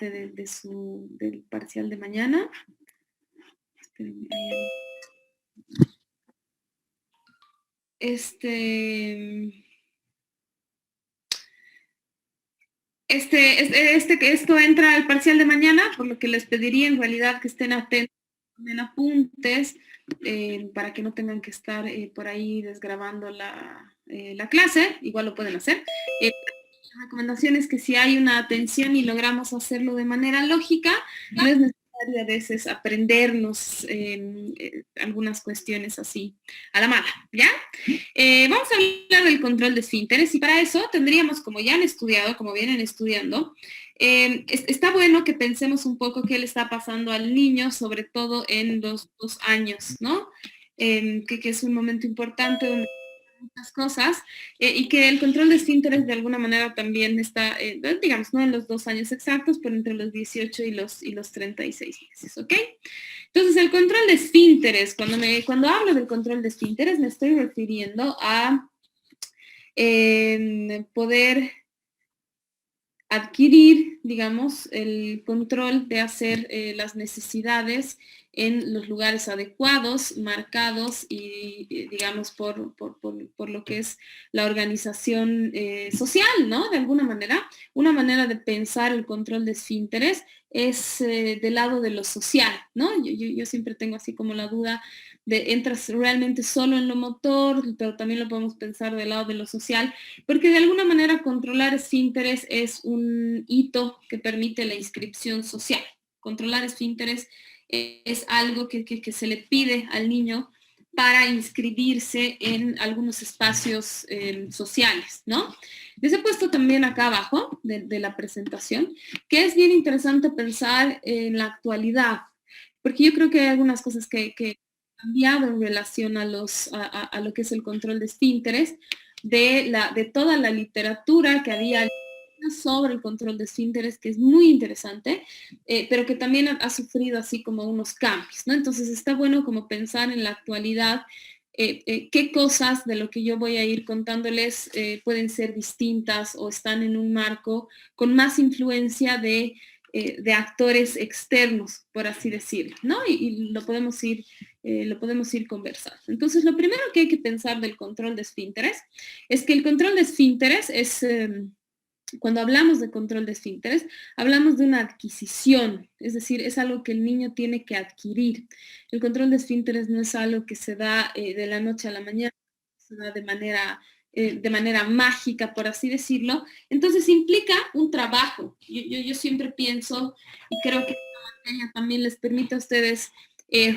parte del parcial de mañana. Espérenme, esto entra al parcial de mañana, por lo que les pediría en realidad que estén atentos, tomen apuntes, para que no tengan que estar por ahí desgrabando la clase, igual lo pueden hacer. La recomendación es que si hay una atención y logramos hacerlo de manera lógica, no es necesario a veces aprendernos algunas cuestiones así a la mala, ¿ya? Vamos a hablar del control de esfínteres y para eso tendríamos, como ya han estudiado, como vienen estudiando, está bueno que pensemos un poco qué le está pasando al niño, sobre todo en los 2 años, ¿no? Que es un momento importante donde muchas cosas, y que el control de esfínteres de alguna manera también está, digamos, no en los 2 años exactos, pero entre los 18 y los 36 meses, ¿ok? Entonces, el control de esfínteres, cuando hablo del control de esfínteres, me estoy refiriendo a poder adquirir, digamos, el control de hacer las necesidades en los lugares adecuados, marcados y digamos, por lo que es la organización social, ¿no? De alguna manera, una manera de pensar el control de esfínteres es del lado de lo social, ¿no? Yo siempre tengo así como la duda de, ¿entras realmente solo en lo motor? Pero también lo podemos pensar del lado de lo social, porque de alguna manera controlar esfínteres es un hito que permite la inscripción social. Controlar esfínteres es algo que se le pide al niño para inscribirse en algunos espacios sociales, ¿no? Les he puesto también acá abajo de la presentación que es bien interesante pensar en la actualidad, porque yo creo que hay algunas cosas que han cambiado en relación a lo que es el control de esfínteres, de toda la literatura que había sobre el control de esfínteres, que es muy interesante, pero que también ha sufrido así como unos cambios, ¿no? Entonces está bueno como pensar en la actualidad, qué cosas de lo que yo voy a ir contándoles pueden ser distintas o están en un marco con más influencia de actores externos, por así decirlo, ¿no? Y lo podemos ir conversando. Entonces, lo primero que hay que pensar del control de esfínteres es que el control de esfínteres es, cuando hablamos de control de esfínteres, hablamos de una adquisición, es decir, es algo que el niño tiene que adquirir. El control de esfínteres no es algo que se da de la noche a la mañana, se da de manera mágica, por así decirlo. Entonces implica un trabajo. Yo siempre pienso, y creo que esta materia también les permite a ustedes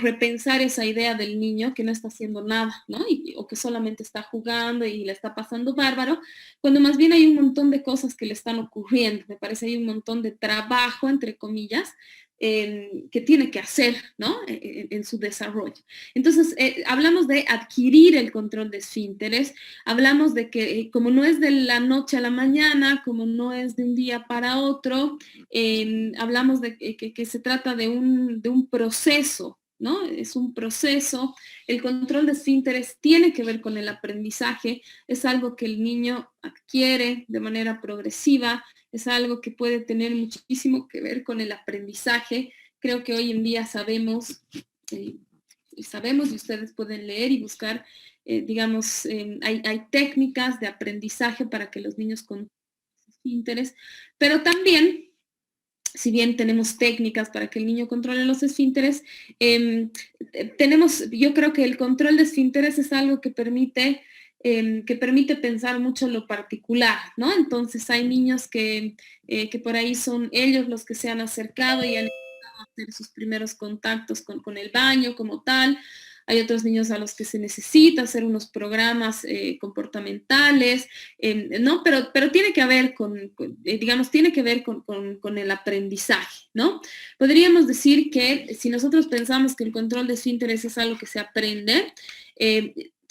repensar esa idea del niño que no está haciendo nada, ¿no? O que solamente está jugando y le está pasando bárbaro, cuando más bien hay un montón de cosas que le están ocurriendo. Me parece hay un montón de trabajo, entre comillas, que tiene que hacer, ¿no? En su desarrollo. Entonces, hablamos de adquirir el control de esfínteres, hablamos de que como no es de la noche a la mañana, como no es de un día para otro, hablamos de que se trata de un proceso, ¿no? Es un proceso. El control de esfínteres tiene que ver con el aprendizaje, es algo que el niño adquiere de manera progresiva, es algo que puede tener muchísimo que ver con el aprendizaje. Creo que hoy en día sabemos y ustedes pueden leer y buscar, digamos, hay técnicas de aprendizaje para que los niños con esfínteres, pero también si bien tenemos técnicas para que el niño controle los esfínteres, yo creo que el control de esfínteres es algo que permite pensar mucho lo particular, ¿no? Entonces hay niños que por ahí son ellos los que se han acercado y han hacer sus primeros contactos con el baño como tal. Hay otros niños a los que se necesita hacer unos programas comportamentales, ¿no? Pero tiene que ver digamos, tiene que ver con el aprendizaje, ¿no? Podríamos decir que si nosotros pensamos que el control de esfínteres es algo que se aprende,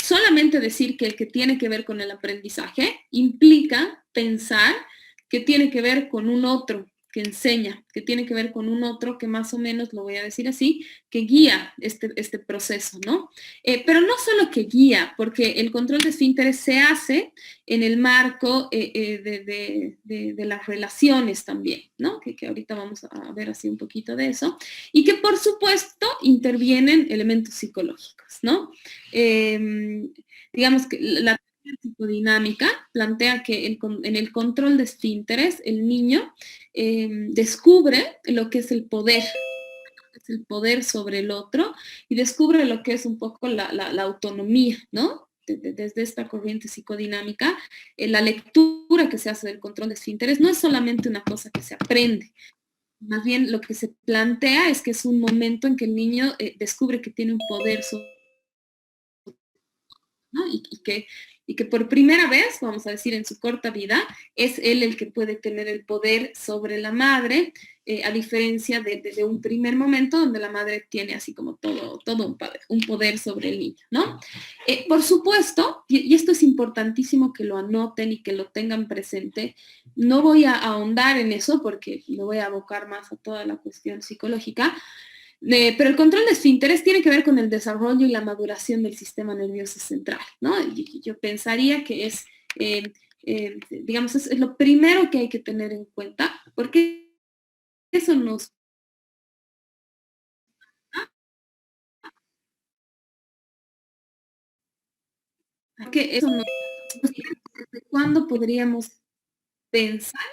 solamente decir que el que tiene que ver con el aprendizaje implica pensar que tiene que ver con un otro, que enseña, que tiene que ver con un otro que más o menos, lo voy a decir así, que guía este proceso, ¿no? Pero no solo que guía, porque el control de esfínteres se hace en el marco de las relaciones también, ¿no? Que ahorita vamos a ver así un poquito de eso, y que por supuesto intervienen elementos psicológicos, ¿no? Digamos que la psicodinámica plantea que en el control de esfínteres el niño descubre lo que es el poder sobre el otro y descubre lo que es un poco la autonomía, ¿no? Desde esta corriente psicodinámica, la lectura que se hace del control de esfínteres no es solamente una cosa que se aprende, más bien lo que se plantea es que es un momento en que el niño descubre que tiene un poder sobre, ¿no? Y que por primera vez, vamos a decir, en su corta vida, es él el que puede tener el poder sobre la madre, a diferencia de un primer momento donde la madre tiene así como todo un poder sobre el niño, ¿no? Por supuesto, y esto es importantísimo que lo anoten y que lo tengan presente, no voy a ahondar en eso porque me voy a abocar más a toda la cuestión psicológica, pero el control de esfínteres tiene que ver con el desarrollo y la maduración del sistema nervioso central, ¿no? Y yo pensaría que digamos, es lo primero que hay que tener en cuenta, porque eso nos... Que eso nos ¿cuándo podríamos pensar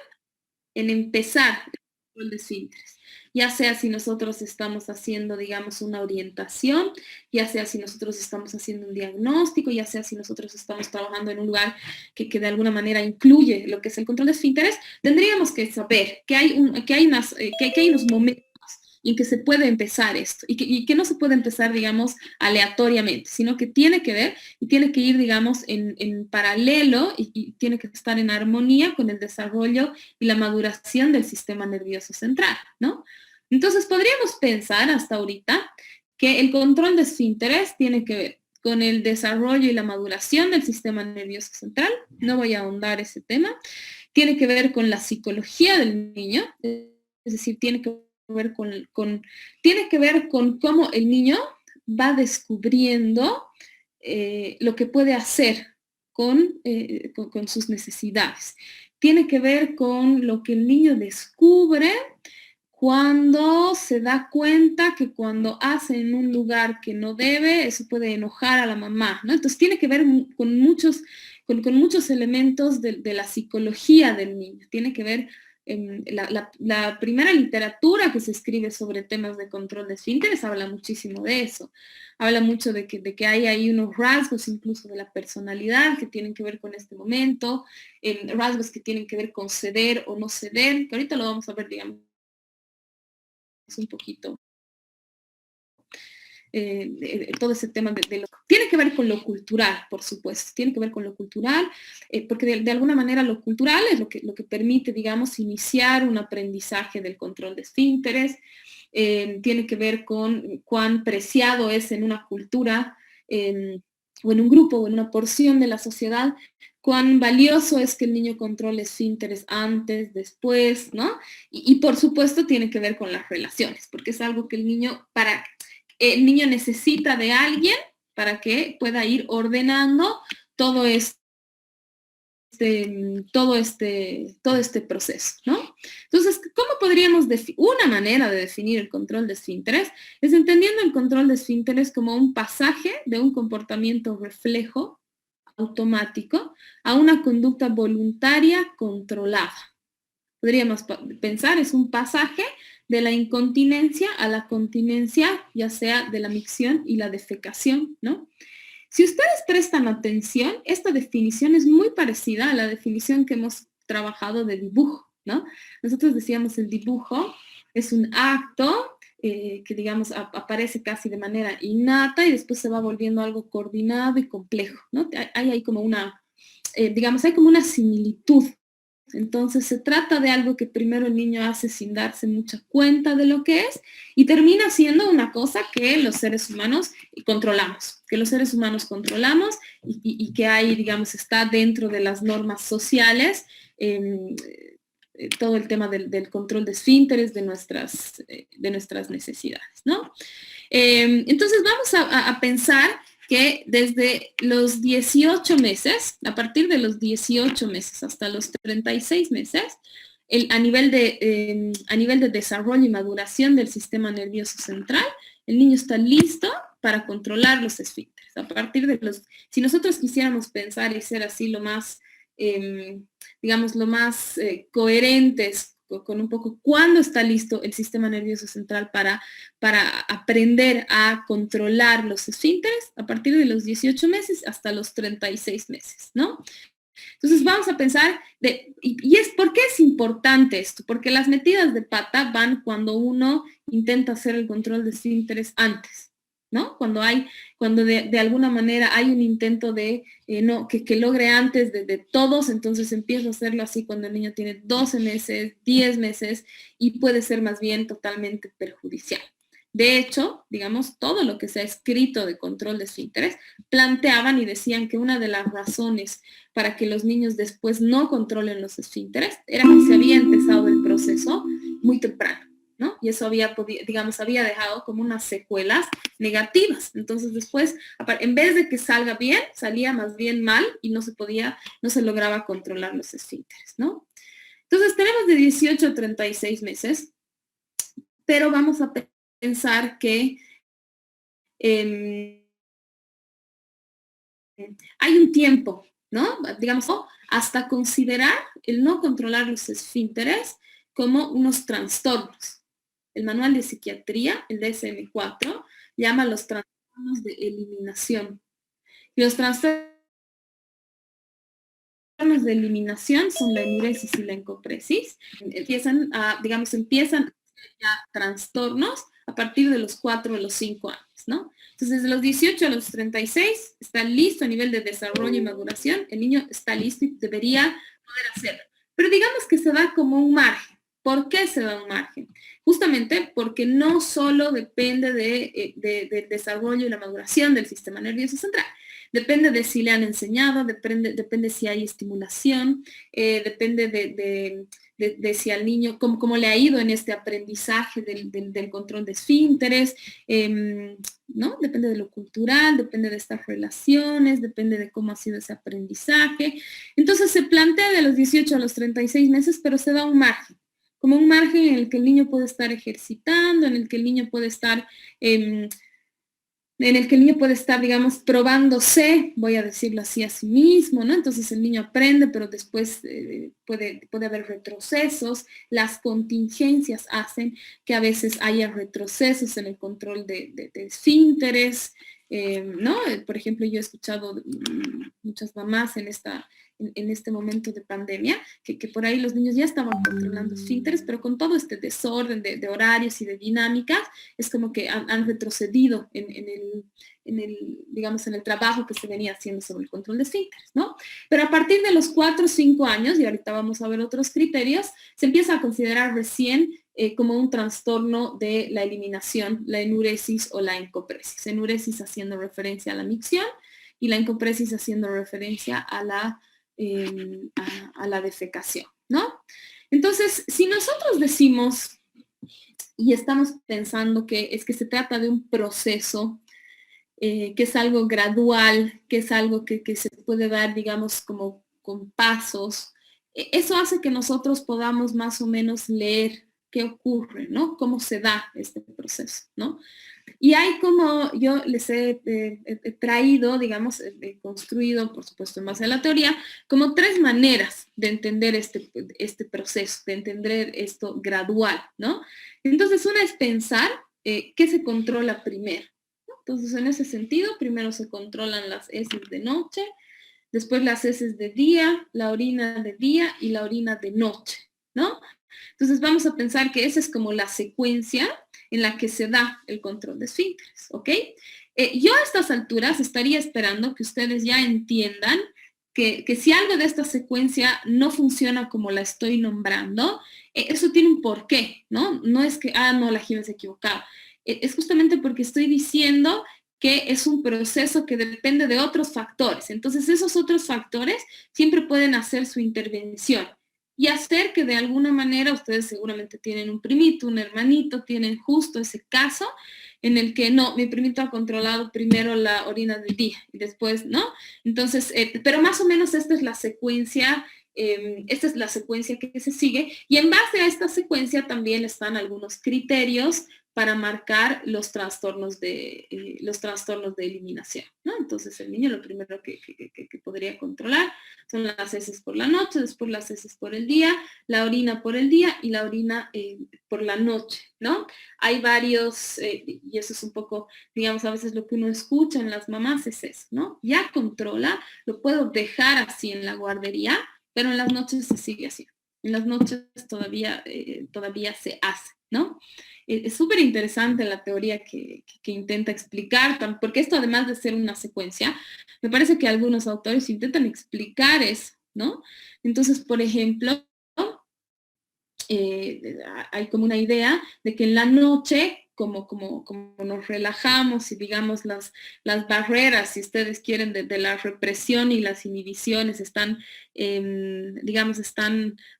en empezar el control de esfínteres? Ya sea si nosotros estamos haciendo, digamos, una orientación, ya sea si nosotros estamos haciendo un diagnóstico, ya sea si nosotros estamos trabajando en un lugar que de alguna manera incluye lo que es el control de esfínteres, tendríamos que saber que hay unos momentos en que se puede empezar esto y que no se puede empezar, digamos, aleatoriamente, sino que tiene que ver y tiene que ir, digamos, en paralelo y tiene que estar en armonía con el desarrollo y la maduración del sistema nervioso central, ¿no? Entonces podríamos pensar hasta ahorita que el control de esfínteres tiene que ver con el desarrollo y la maduración del sistema nervioso central, no voy a ahondar ese tema, tiene que ver con la psicología del niño, es decir, tiene que ver tiene que ver con cómo el niño va descubriendo lo que puede hacer con sus necesidades. Tiene que ver con lo que el niño descubre cuando se da cuenta que cuando hace en un lugar que no debe, eso puede enojar a la mamá, ¿no? Entonces tiene que ver con muchos elementos de la psicología del niño. Tiene que ver la primera literatura que se escribe sobre temas de control de esfínteres habla muchísimo de eso. Habla mucho de que hay ahí unos rasgos incluso de la personalidad que tienen que ver con este momento, rasgos que tienen que ver con ceder o no ceder, que ahorita lo vamos a ver, digamos, un poquito. Todo ese tema tiene que ver con lo cultural, por supuesto, tiene que ver con lo cultural, porque de alguna manera lo cultural es lo que permite, digamos, iniciar un aprendizaje del control de esfínteres, tiene que ver con cuán preciado es en una cultura o en un grupo o en una porción de la sociedad, cuán valioso es que el niño controle esfínteres antes, después, ¿no? Y por supuesto tiene que ver con las relaciones, porque es algo que el niño necesita de alguien para que pueda ir ordenando todo este proceso, ¿no? Entonces, ¿cómo podríamos una manera de definir el control de esfínteres? Es entendiendo el control de esfínteres como un pasaje de un comportamiento reflejo automático a una conducta voluntaria controlada. Podríamos pensar, es un pasaje de la incontinencia a la continencia, ya sea de la micción y la defecación, ¿no? Si ustedes prestan atención, esta definición es muy parecida a la definición que hemos trabajado de dibujo, ¿no? Nosotros decíamos el dibujo es un acto que, digamos, aparece casi de manera innata y después se va volviendo algo coordinado y complejo, ¿no? Hay como digamos, hay como una similitud. Entonces se trata de algo que primero el niño hace sin darse mucha cuenta de lo que es y termina siendo una cosa que los seres humanos controlamos, y que hay, digamos, está dentro de las normas sociales todo el tema del control de esfínteres, de nuestras necesidades, ¿no? Entonces vamos a pensar que desde los 18 meses, a partir de los 18 meses hasta los 36 meses, a nivel de desarrollo y maduración del sistema nervioso central, el niño está listo para controlar los esfínteres. A partir de si nosotros quisiéramos pensar y ser así lo más, digamos, lo más coherentes con un poco cuándo está listo el sistema nervioso central para aprender a controlar los esfínteres, a partir de los 18 meses hasta los 36 meses, ¿no? Entonces vamos a pensar, ¿por qué es importante esto? Porque las metidas de pata van cuando uno intenta hacer el control de esfínteres antes, ¿no? Cuando de alguna manera hay un intento de, que logre antes de todos, entonces empiezo a hacerlo así cuando el niño tiene 12 meses, 10 meses, y puede ser más bien totalmente perjudicial. De hecho, digamos, todo lo que se ha escrito de control de esfínteres planteaban y decían que una de las razones para que los niños después no controlen los esfínteres era que se había empezado el proceso muy temprano, ¿no? Y eso había dejado como unas secuelas negativas. Entonces después, en vez de que salga bien, salía más bien mal y no se lograba controlar los esfínteres, ¿no? Entonces tenemos de 18 a 36 meses, pero vamos a pensar que hay un tiempo, ¿no? Digamos, hasta considerar el no controlar los esfínteres como unos trastornos. El manual de psiquiatría, el DSM-4, llama los trastornos de eliminación. Y los trastornos de eliminación son la enuresis y la encopresis. Empiezan ya trastornos a partir de los 4 o los 5 años, ¿no? Entonces, desde los 18 a los 36 está listo a nivel de desarrollo y maduración, el niño está listo y debería poder hacerlo. Pero digamos que se da como un margen. ¿Por qué se da un margen? Justamente porque no solo depende del desarrollo y la maduración del sistema nervioso central, depende de si le han enseñado, depende si hay estimulación, depende de si al niño, cómo le ha ido en este aprendizaje del control de esfínteres, ¿no? Depende de lo cultural, depende de estas relaciones, depende de cómo ha sido ese aprendizaje. Entonces se plantea de los 18 a los 36 meses, pero se da un margen, como un margen en el que el niño puede estar ejercitando, en el que el niño puede estar digamos, probándose, voy a decirlo así, a sí mismo, ¿no? Entonces el niño aprende, pero después puede haber retrocesos. Las contingencias hacen que a veces haya retrocesos en el control de esfínteres, ¿no? Por ejemplo, yo he escuchado muchas mamás en este momento de pandemia, que por ahí los niños ya estaban controlando esfínteres, pero con todo este desorden de horarios y de dinámicas, es como que han retrocedido en el trabajo que se venía haciendo sobre el control de esfínteres, ¿no? Pero a partir de los 4 o 5 años, y ahorita vamos a ver otros criterios, se empieza a considerar recién como un trastorno de la eliminación, la enuresis o la encopresis. Enuresis haciendo referencia a la micción y la encopresis haciendo referencia a la defecación, ¿no? Entonces, si nosotros decimos y estamos pensando que se trata de un proceso, que es algo gradual, que es algo que se puede dar, digamos, como con pasos, eso hace que nosotros podamos más o menos leer qué ocurre, ¿no? Cómo se da este proceso, ¿no? Y hay como, yo les he traído, digamos, he construido, por supuesto, en base a la teoría, como 3 maneras de entender este proceso, de entender esto gradual, ¿no? Entonces, una es pensar qué se controla primero, ¿no? Entonces, en ese sentido, primero se controlan las heces de noche, después las heces de día, la orina de día y la orina de noche, ¿no? Entonces vamos a pensar que esa es como la secuencia en la que se da el control de esfínteres, ¿ok? Yo a estas alturas estaría esperando que ustedes ya entiendan que si algo de esta secuencia no funciona como la estoy nombrando, eso tiene un porqué, ¿no? No es que, no, la Jimena se equivocaba. Es justamente porque estoy diciendo que es un proceso que depende de otros factores. Entonces, esos otros factores siempre pueden hacer su intervención. y hacer que de alguna manera, ustedes seguramente tienen un primito, un hermanito, tienen justo ese caso en el que no, mi primito ha controlado primero la orina del día y después, ¿no? Entonces, pero más o menos esta es la secuencia que se sigue y en base a esta secuencia también están algunos criterios para marcar los trastornos de eliminación, ¿no? Entonces el niño lo primero que podría controlar son las heces por la noche, después las heces por el día, la orina por el día y la orina por la noche, ¿no? Hay varios, y eso es un poco, digamos, a veces lo que uno escucha en las mamás es eso, ¿no? Ya controla, lo puedo dejar así en la guardería, pero en las noches se sigue así. En las noches todavía se hace, ¿no? Es súper interesante la teoría que intenta explicar, porque esto además de ser una secuencia, me parece que algunos autores intentan explicar eso, ¿no? Entonces, por ejemplo, hay como una idea de que en la noche, como nos relajamos y digamos las barreras, si ustedes quieren, de la represión y las inhibiciones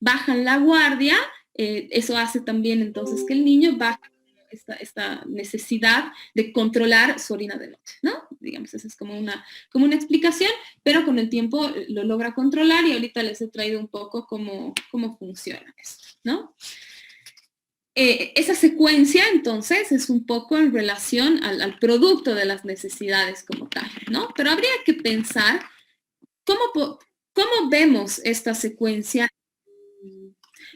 bajan la guardia, eso hace también entonces que el niño baje esta necesidad de controlar su orina de noche, ¿no? Digamos, esa es como una explicación, pero con el tiempo lo logra controlar y ahorita les he traído un poco cómo funciona esto, ¿no? Esa secuencia, entonces, es un poco en relación al producto de las necesidades como tal, ¿no? Pero habría que pensar cómo vemos esta secuencia.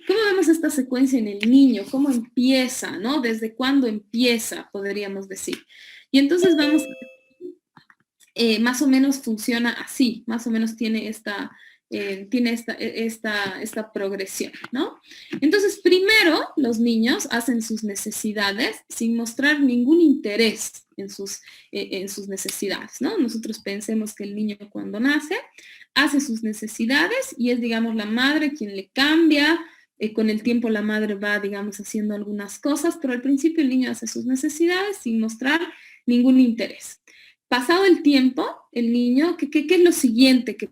¿Cómo vemos esta secuencia en el niño? ¿Cómo empieza, no? ¿Desde cuándo empieza, podríamos decir? Y entonces más o menos funciona así, más o menos tiene esta progresión, ¿no? Entonces, primero los niños hacen sus necesidades sin mostrar ningún interés en sus necesidades, ¿no? Nosotros pensemos que el niño cuando nace hace sus necesidades y es, digamos, la madre quien le cambia. Con el tiempo la madre va, digamos, haciendo algunas cosas, pero al principio el niño hace sus necesidades sin mostrar ningún interés. Pasado el tiempo, el niño, ¿qué es lo siguiente que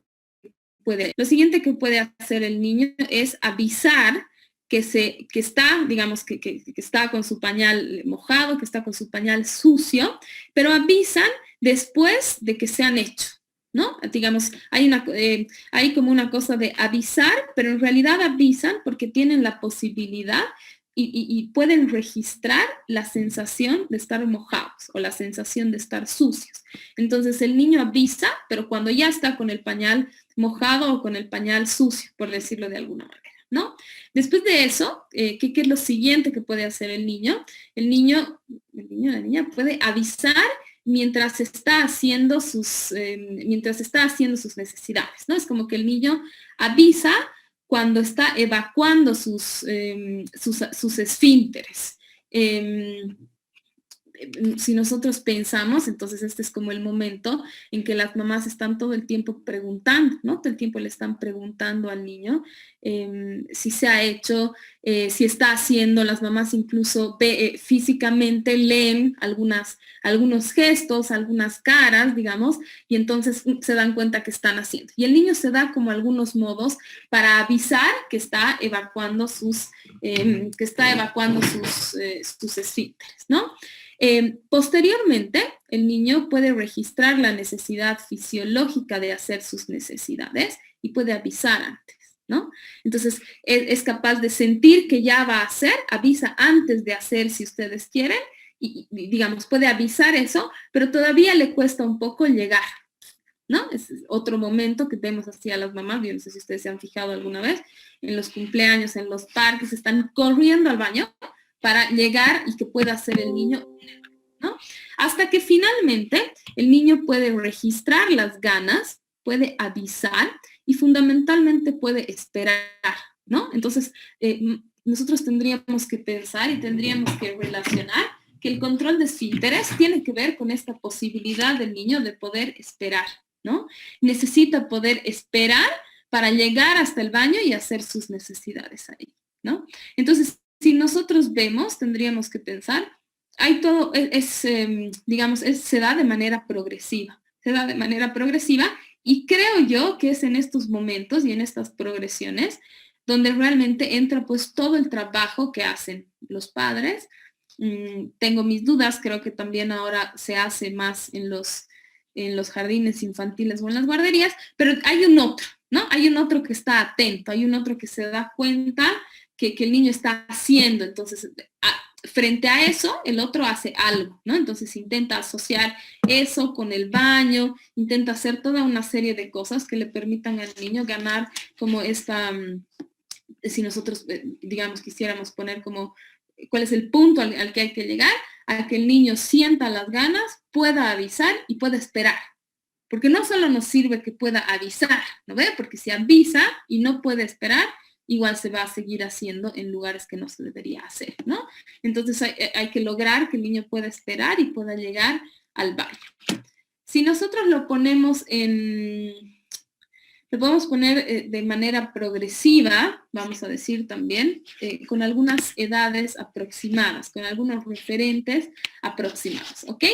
puede? Lo siguiente que puede hacer el niño es avisar que está, digamos, que está con su pañal mojado, que está con su pañal sucio, pero avisan después de que se han hecho, ¿no? Digamos, hay como una cosa de avisar, pero en realidad avisan porque tienen la posibilidad y pueden registrar la sensación de estar mojados o la sensación de estar sucios. Entonces el niño avisa, pero cuando ya está con el pañal mojado o con el pañal sucio, por decirlo de alguna manera, ¿no? Después de eso, ¿qué es lo siguiente que puede hacer el niño? La niña puede avisar mientras está haciendo sus necesidades, ¿no? Es como que el niño avisa cuando está evacuando sus esfínteres. Si nosotros pensamos, entonces este es como el momento en que las mamás están todo el tiempo preguntando, ¿no? Todo el tiempo le están preguntando al niño si se ha hecho, si está haciendo. Las mamás incluso físicamente leen algunos gestos, algunas caras, digamos, y entonces se dan cuenta que están haciendo. Y el niño se da como algunos modos para avisar que está evacuando sus esfínteres, ¿no? Posteriormente, el niño puede registrar la necesidad fisiológica de hacer sus necesidades y puede avisar antes, ¿no? Entonces, es capaz de sentir que ya va a hacer, avisa antes de hacer si ustedes quieren, y digamos, puede avisar eso, pero todavía le cuesta un poco llegar, ¿no? Es otro momento que vemos así a las mamás. Yo no sé si ustedes se han fijado alguna vez, en los cumpleaños, en los parques, están corriendo al baño para llegar y que pueda hacer el niño, ¿no? Hasta que finalmente el niño puede registrar las ganas, puede avisar y fundamentalmente puede esperar, ¿no? Entonces, nosotros tendríamos que pensar y tendríamos que relacionar que el control de esfínteres tiene que ver con esta posibilidad del niño de poder esperar, ¿no? Necesita poder esperar para llegar hasta el baño y hacer sus necesidades ahí, ¿no? Entonces, si nosotros vemos, tendríamos que pensar, hay todo, se da de manera progresiva, y creo yo que es en estos momentos y en estas progresiones donde realmente entra pues todo el trabajo que hacen los padres. Tengo mis dudas, creo que también ahora se hace más en los jardines infantiles o en las guarderías, pero hay un otro, ¿no? Hay un otro que está atento, hay un otro que se da cuenta que el niño está haciendo. Entonces, frente a eso, el otro hace algo, ¿no? Entonces intenta asociar eso con el baño, intenta hacer toda una serie de cosas que le permitan al niño ganar como esta, si nosotros, digamos, quisiéramos poner como cuál es el punto al que hay que llegar, a que el niño sienta las ganas, pueda avisar y pueda esperar. Porque no solo nos sirve que pueda avisar, ¿no ve? Porque si avisa y no puede esperar, igual se va a seguir haciendo en lugares que no se debería hacer, ¿no? Entonces hay que lograr que el niño pueda esperar y pueda llegar al baño. Si nosotros lo ponemos lo podemos poner de manera progresiva, vamos a decir también, con algunas edades aproximadas, con algunos referentes aproximados, ¿ok?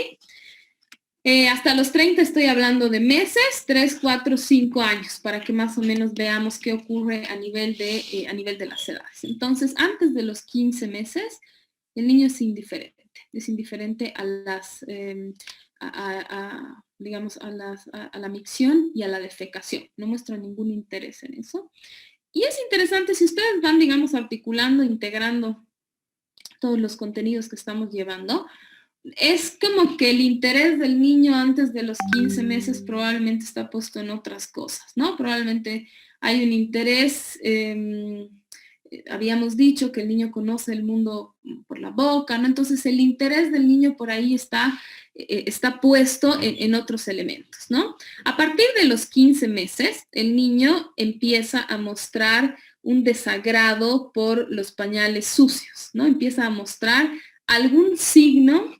Hasta los 30 estoy hablando de meses, 3, 4, 5 años, para que más o menos veamos qué ocurre a nivel de las edades. Entonces, antes de los 15 meses, el niño es indiferente a las, digamos, a la micción y a la defecación. No muestra ningún interés en eso. Y es interesante si ustedes van, digamos, articulando, integrando todos los contenidos que estamos llevando, es como que el interés del niño antes de los 15 meses probablemente está puesto en otras cosas, ¿no? Probablemente hay un interés, habíamos dicho que el niño conoce el mundo por la boca, ¿no? Entonces el interés del niño por ahí está puesto en otros elementos, ¿no? A partir de los 15 meses, el niño empieza a mostrar un desagrado por los pañales sucios, ¿no? Empieza a mostrar algún signo,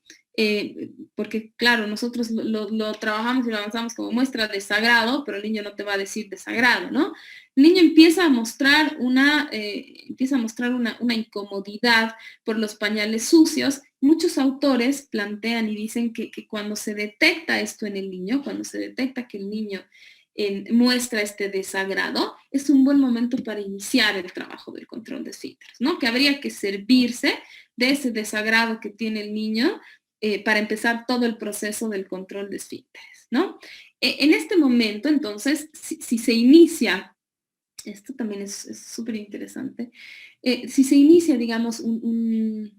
porque claro, nosotros lo trabajamos y lo avanzamos como muestra desagrado, pero el niño no te va a decir desagrado, ¿no? El niño empieza a mostrar una incomodidad por los pañales sucios. Muchos autores plantean y dicen que cuando se detecta esto en el niño, cuando se detecta que el niño muestra este desagrado, es un buen momento para iniciar el trabajo del control de esfínteres, ¿no? Que habría que servirse de ese desagrado que tiene el niño para empezar todo el proceso del control de esfínteres, ¿no? En este momento, entonces, si se inicia, esto también es súper interesante, si se inicia, digamos, un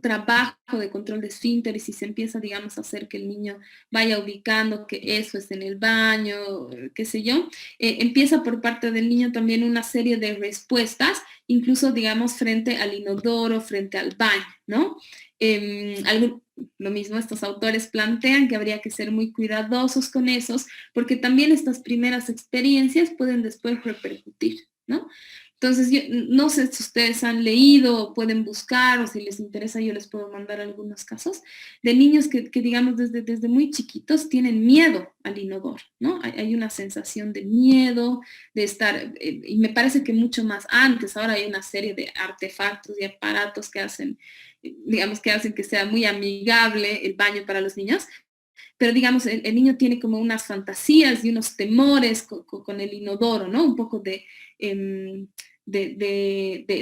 trabajo de control de esfínteres y se empieza, digamos, a hacer que el niño vaya ubicando que eso es en el baño, qué sé yo, empieza por parte del niño también una serie de respuestas, incluso, digamos, frente al inodoro, frente al baño, ¿no? Lo mismo, estos autores plantean que habría que ser muy cuidadosos con esos, porque también estas primeras experiencias pueden después repercutir, ¿no? Entonces, yo no sé si ustedes han leído o pueden buscar, o si les interesa, yo les puedo mandar algunos casos de niños que digamos, desde muy chiquitos tienen miedo al inodoro, ¿no? Hay una sensación de miedo, de estar, y me parece que mucho más antes, ahora hay una serie de artefactos y aparatos que hacen, digamos, que hacen que sea muy amigable el baño para los niños, pero digamos, el niño tiene como unas fantasías y unos temores con el inodoro, ¿no? Un poco de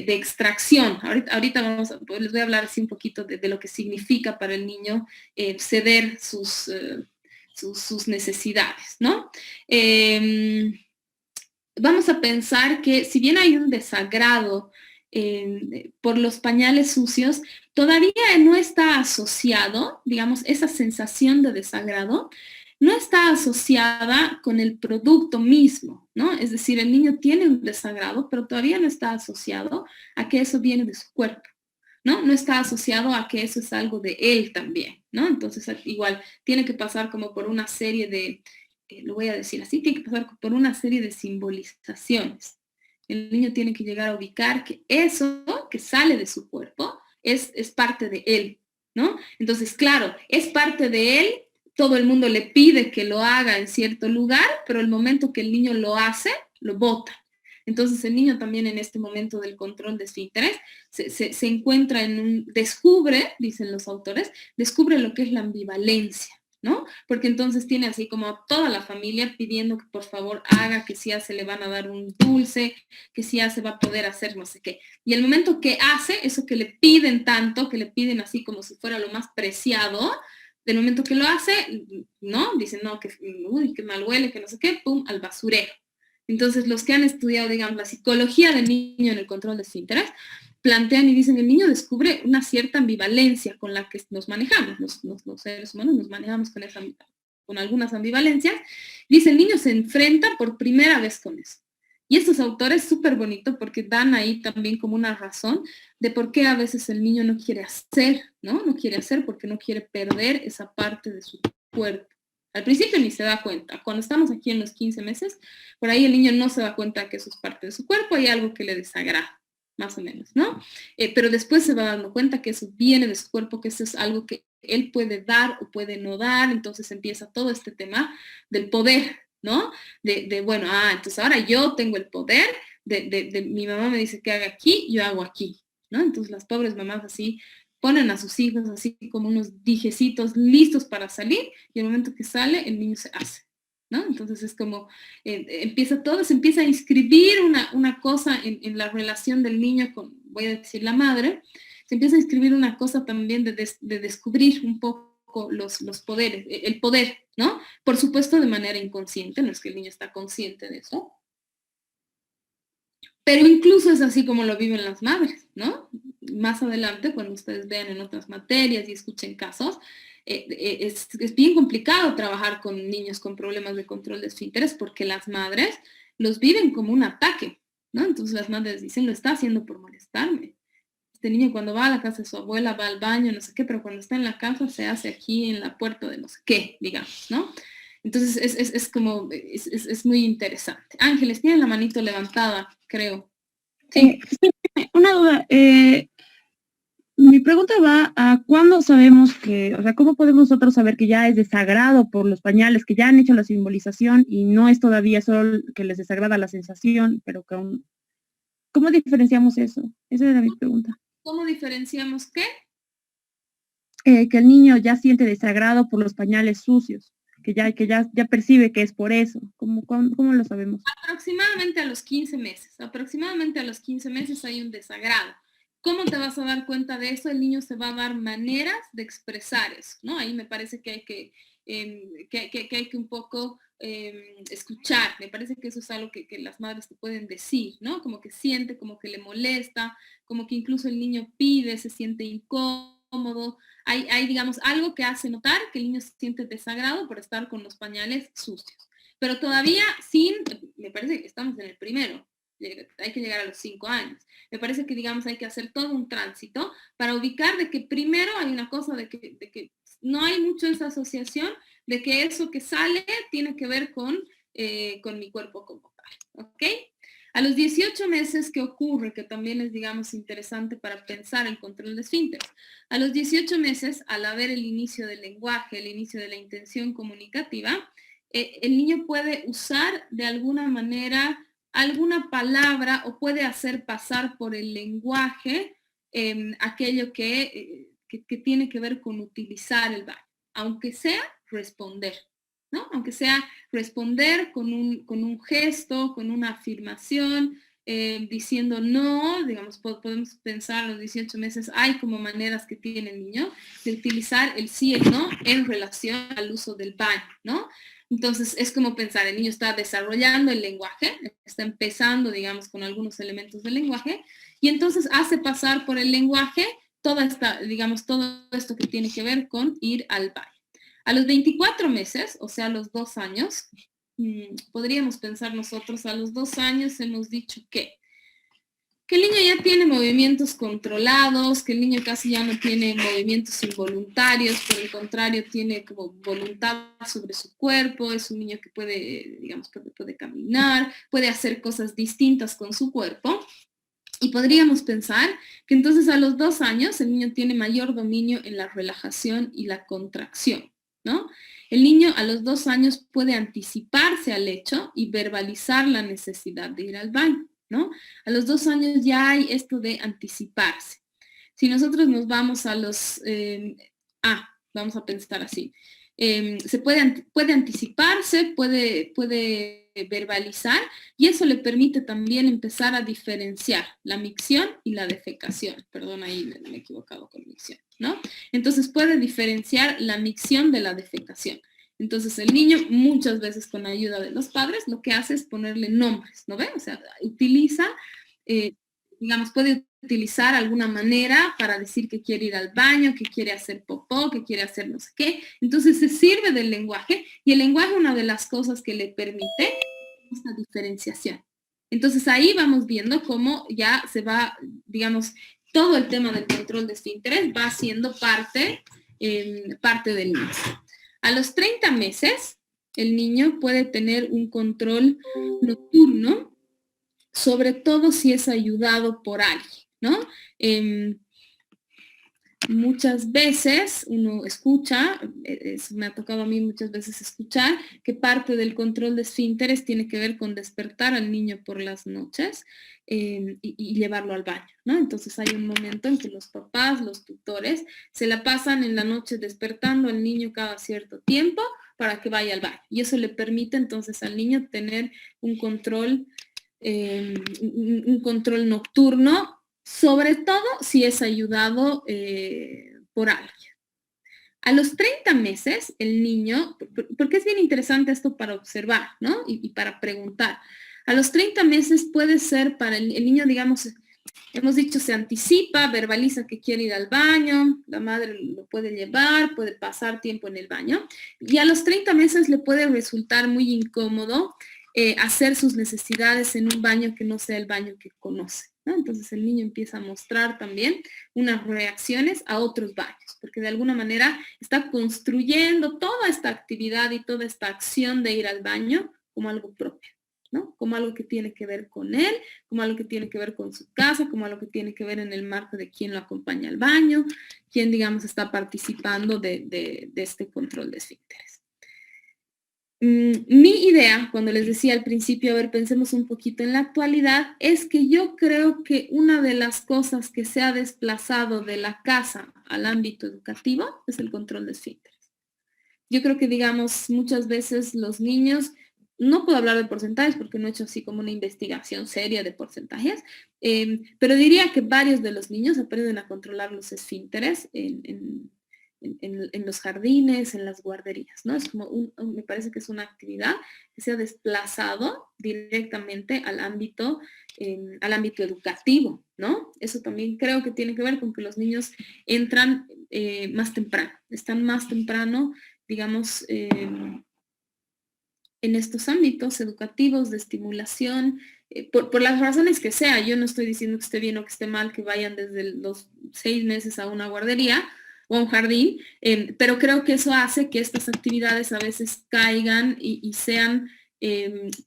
extracción. Ahorita les voy a hablar así un poquito de lo que significa para el niño ceder sus necesidades, ¿no? Vamos a pensar que si bien hay un desagrado por los pañales sucios, todavía no está asociado, digamos, esa sensación de desagrado, no está asociada con el producto mismo, ¿no? Es decir, el niño tiene un desagrado, pero todavía no está asociado a que eso viene de su cuerpo, ¿no? No está asociado a que eso es algo de él también, ¿no? Entonces, igual, tiene que pasar como por una serie de, lo voy a decir así, tiene que pasar por una serie de simbolizaciones. El niño tiene que llegar a ubicar que eso que sale de su cuerpo es parte de él, ¿no? Entonces, claro, es parte de él, todo el mundo le pide que lo haga en cierto lugar, pero el momento que el niño lo hace, lo bota. Entonces el niño también en este momento del control de esfínteres se encuentra descubre, dicen los autores, descubre lo que es la ambivalencia, ¿no? Porque entonces tiene así como toda la familia pidiendo que por favor haga, que si hace le van a dar un dulce, que si hace va a poder hacer no sé qué. Y el momento que hace eso que le piden tanto, que le piden así como si fuera lo más preciado, del momento que lo hace, ¿no? Dicen, no, que, uy, que mal huele, que no sé qué, pum, al basurero. Entonces, los que han estudiado, digamos, la psicología del niño en el control de esfínteres, plantean y dicen, el niño descubre una cierta ambivalencia con la que nos manejamos, los seres humanos nos manejamos con algunas ambivalencias. Dice, el niño se enfrenta por primera vez con eso. Y estos autores súper bonito porque dan ahí también como una razón de por qué a veces el niño no quiere hacer, ¿no? No quiere hacer porque no quiere perder esa parte de su cuerpo. Al principio ni se da cuenta. Cuando estamos aquí en los 15 meses, por ahí el niño no se da cuenta que eso es parte de su cuerpo, hay algo que le desagrada, más o menos, ¿no? Pero después se va dando cuenta que eso viene de su cuerpo, que eso es algo que él puede dar o puede no dar, entonces empieza todo este tema del poder, ¿no? Bueno, entonces ahora yo tengo el poder, mi mamá me dice que haga aquí, yo hago aquí, ¿no? Entonces las pobres mamás así ponen a sus hijos así como unos dijecitos listos para salir y el momento que sale el niño se hace, ¿no? Entonces es como, se empieza a inscribir una cosa en la relación del niño con, voy a decir, la madre, se empieza a inscribir una cosa también de descubrir un poco los poderes, el poder, ¿no? Por supuesto de manera inconsciente, no es que el niño está consciente de eso, pero incluso es así como lo viven las madres, ¿no? Más adelante, cuando ustedes vean en otras materias y escuchen casos, es bien complicado trabajar con niños con problemas de control de esfínteres porque las madres los viven como un ataque, ¿no? Entonces las madres dicen, lo está haciendo por molestarme. Este niño cuando va a la casa de su abuela, va al baño, no sé qué, pero cuando está en la casa se hace aquí en la puerta de no sé qué, digamos, ¿no? Entonces es muy interesante. Ángeles, tiene la manito levantada, creo. Sí. Sí, una duda. Mi pregunta va a cuándo sabemos que, o sea, cómo podemos nosotros saber que ya es desagrado por los pañales, que ya han hecho la simbolización y no es todavía solo que les desagrada la sensación, pero que aún, ¿cómo diferenciamos eso? Esa era mi pregunta. ¿Cómo diferenciamos qué? Que el niño ya siente desagrado por los pañales sucios, ya percibe que es por eso. ¿Cómo lo sabemos? Aproximadamente a los 15 meses. Aproximadamente a los 15 meses hay un desagrado. ¿Cómo te vas a dar cuenta de eso? El niño se va a dar maneras de expresar eso, ¿no? Ahí me parece que hay que hay que un poco escuchar. Me parece que eso es algo que las madres te pueden decir, ¿no? Como que siente, como que le molesta, como que incluso el niño pide, se siente incómodo. Hay, digamos, algo que hace notar que el niño se siente desagrado por estar con los pañales sucios. Pero todavía me parece que estamos en el primero, hay que llegar a los 5 años. Me parece que, digamos, hay que hacer todo un tránsito para ubicar de que primero hay una cosa de que no hay mucho esa asociación de que eso que sale tiene que ver con mi cuerpo como tal, ¿ok? A los 18 meses, ¿qué ocurre? Que también es, digamos, interesante para pensar el control de esfínteres. A los 18 meses, al haber el inicio del lenguaje, el inicio de la intención comunicativa, el niño puede usar de alguna manera alguna palabra o puede hacer pasar por el lenguaje aquello que tiene que ver con utilizar el baño, aunque sea responder, ¿no? Aunque sea responder con un gesto, con una afirmación, diciendo no, digamos, podemos pensar a los 18 meses, hay como maneras que tiene el niño de utilizar el sí y el no en relación al uso del baño, ¿no? Entonces, es como pensar, el niño está desarrollando el lenguaje, está empezando, digamos, con algunos elementos del lenguaje, y entonces hace pasar por el lenguaje digamos, todo esto que tiene que ver con ir al baño. A los 24 meses, o sea, a los 2 años, podríamos pensar nosotros, a los 2 años hemos dicho que el niño ya tiene movimientos controlados, que el niño casi ya no tiene movimientos involuntarios, por el contrario, tiene como voluntad sobre su cuerpo, es un niño que puede, digamos, puede caminar, puede hacer cosas distintas con su cuerpo. Y podríamos pensar que entonces a los 2 años el niño tiene mayor dominio en la relajación y la contracción, ¿no? El niño a los 2 años puede anticiparse al hecho y verbalizar la necesidad de ir al baño, ¿no? A los 2 años ya hay esto de anticiparse. Si nosotros nos vamos a vamos a pensar así. puede anticiparse, puede verbalizar, y eso le permite también empezar a diferenciar la micción y la defecación. Perdón, ahí me he equivocado con micción, ¿no? Entonces puede diferenciar la micción de la defecación. Entonces el niño muchas veces con la ayuda de los padres lo que hace es ponerle nombres, ¿no ven? O sea, utiliza, digamos, puede utilizar alguna manera para decir que quiere ir al baño, que quiere hacer popó, que quiere hacer no sé qué. Entonces se sirve del lenguaje, y el lenguaje es una de las cosas que le permite esta diferenciación. Entonces ahí vamos viendo cómo ya se va, digamos, todo el tema del control de esfínteres va siendo parte del niño. A los 30 meses, el niño puede tener un control nocturno, sobre todo si es ayudado por alguien, ¿no? Muchas veces uno escucha, me ha tocado a mí muchas veces escuchar, que parte del control de esfínteres tiene que ver con despertar al niño por las noches y llevarlo al baño, ¿no? Entonces hay un momento en que los papás, los tutores, se la pasan en la noche despertando al niño cada cierto tiempo para que vaya al baño. Y eso le permite entonces al niño tener un control nocturno, sobre todo si es ayudado por alguien. A los 30 meses, el niño, porque es bien interesante esto para observar, ¿no? Y para preguntar. A los 30 meses puede ser para el niño, digamos, hemos dicho, se anticipa, verbaliza que quiere ir al baño, la madre lo puede llevar, puede pasar tiempo en el baño, y a los 30 meses le puede resultar muy incómodo hacer sus necesidades en un baño que no sea el baño que conoce, ¿no? Entonces el niño empieza a mostrar también unas reacciones a otros baños, porque de alguna manera está construyendo toda esta actividad y toda esta acción de ir al baño como algo propio, ¿no? Como algo que tiene que ver con él, como algo que tiene que ver con su casa, como algo que tiene que ver en el marco de quién lo acompaña al baño, quién, digamos, está participando de este control de esfínteres. Mi idea, cuando les decía al principio, a ver, pensemos un poquito en la actualidad, es que yo creo que una de las cosas que se ha desplazado de la casa al ámbito educativo es el control de esfínteres. Yo creo que, digamos, muchas veces los niños, no puedo hablar de porcentajes porque no he hecho así como una investigación seria de porcentajes, pero diría que varios de los niños aprenden a controlar los esfínteres en los jardines, en las guarderías, ¿no? Es como me parece que es una actividad que se ha desplazado directamente al ámbito educativo, ¿no? Eso también creo que tiene que ver con que los niños entran más temprano, están más temprano, digamos, en estos ámbitos educativos de estimulación, por las razones que sea. Yo no estoy diciendo que esté bien o que esté mal que vayan desde los 6 meses a una guardería o a un jardín, pero creo que eso hace que estas actividades a veces caigan y sean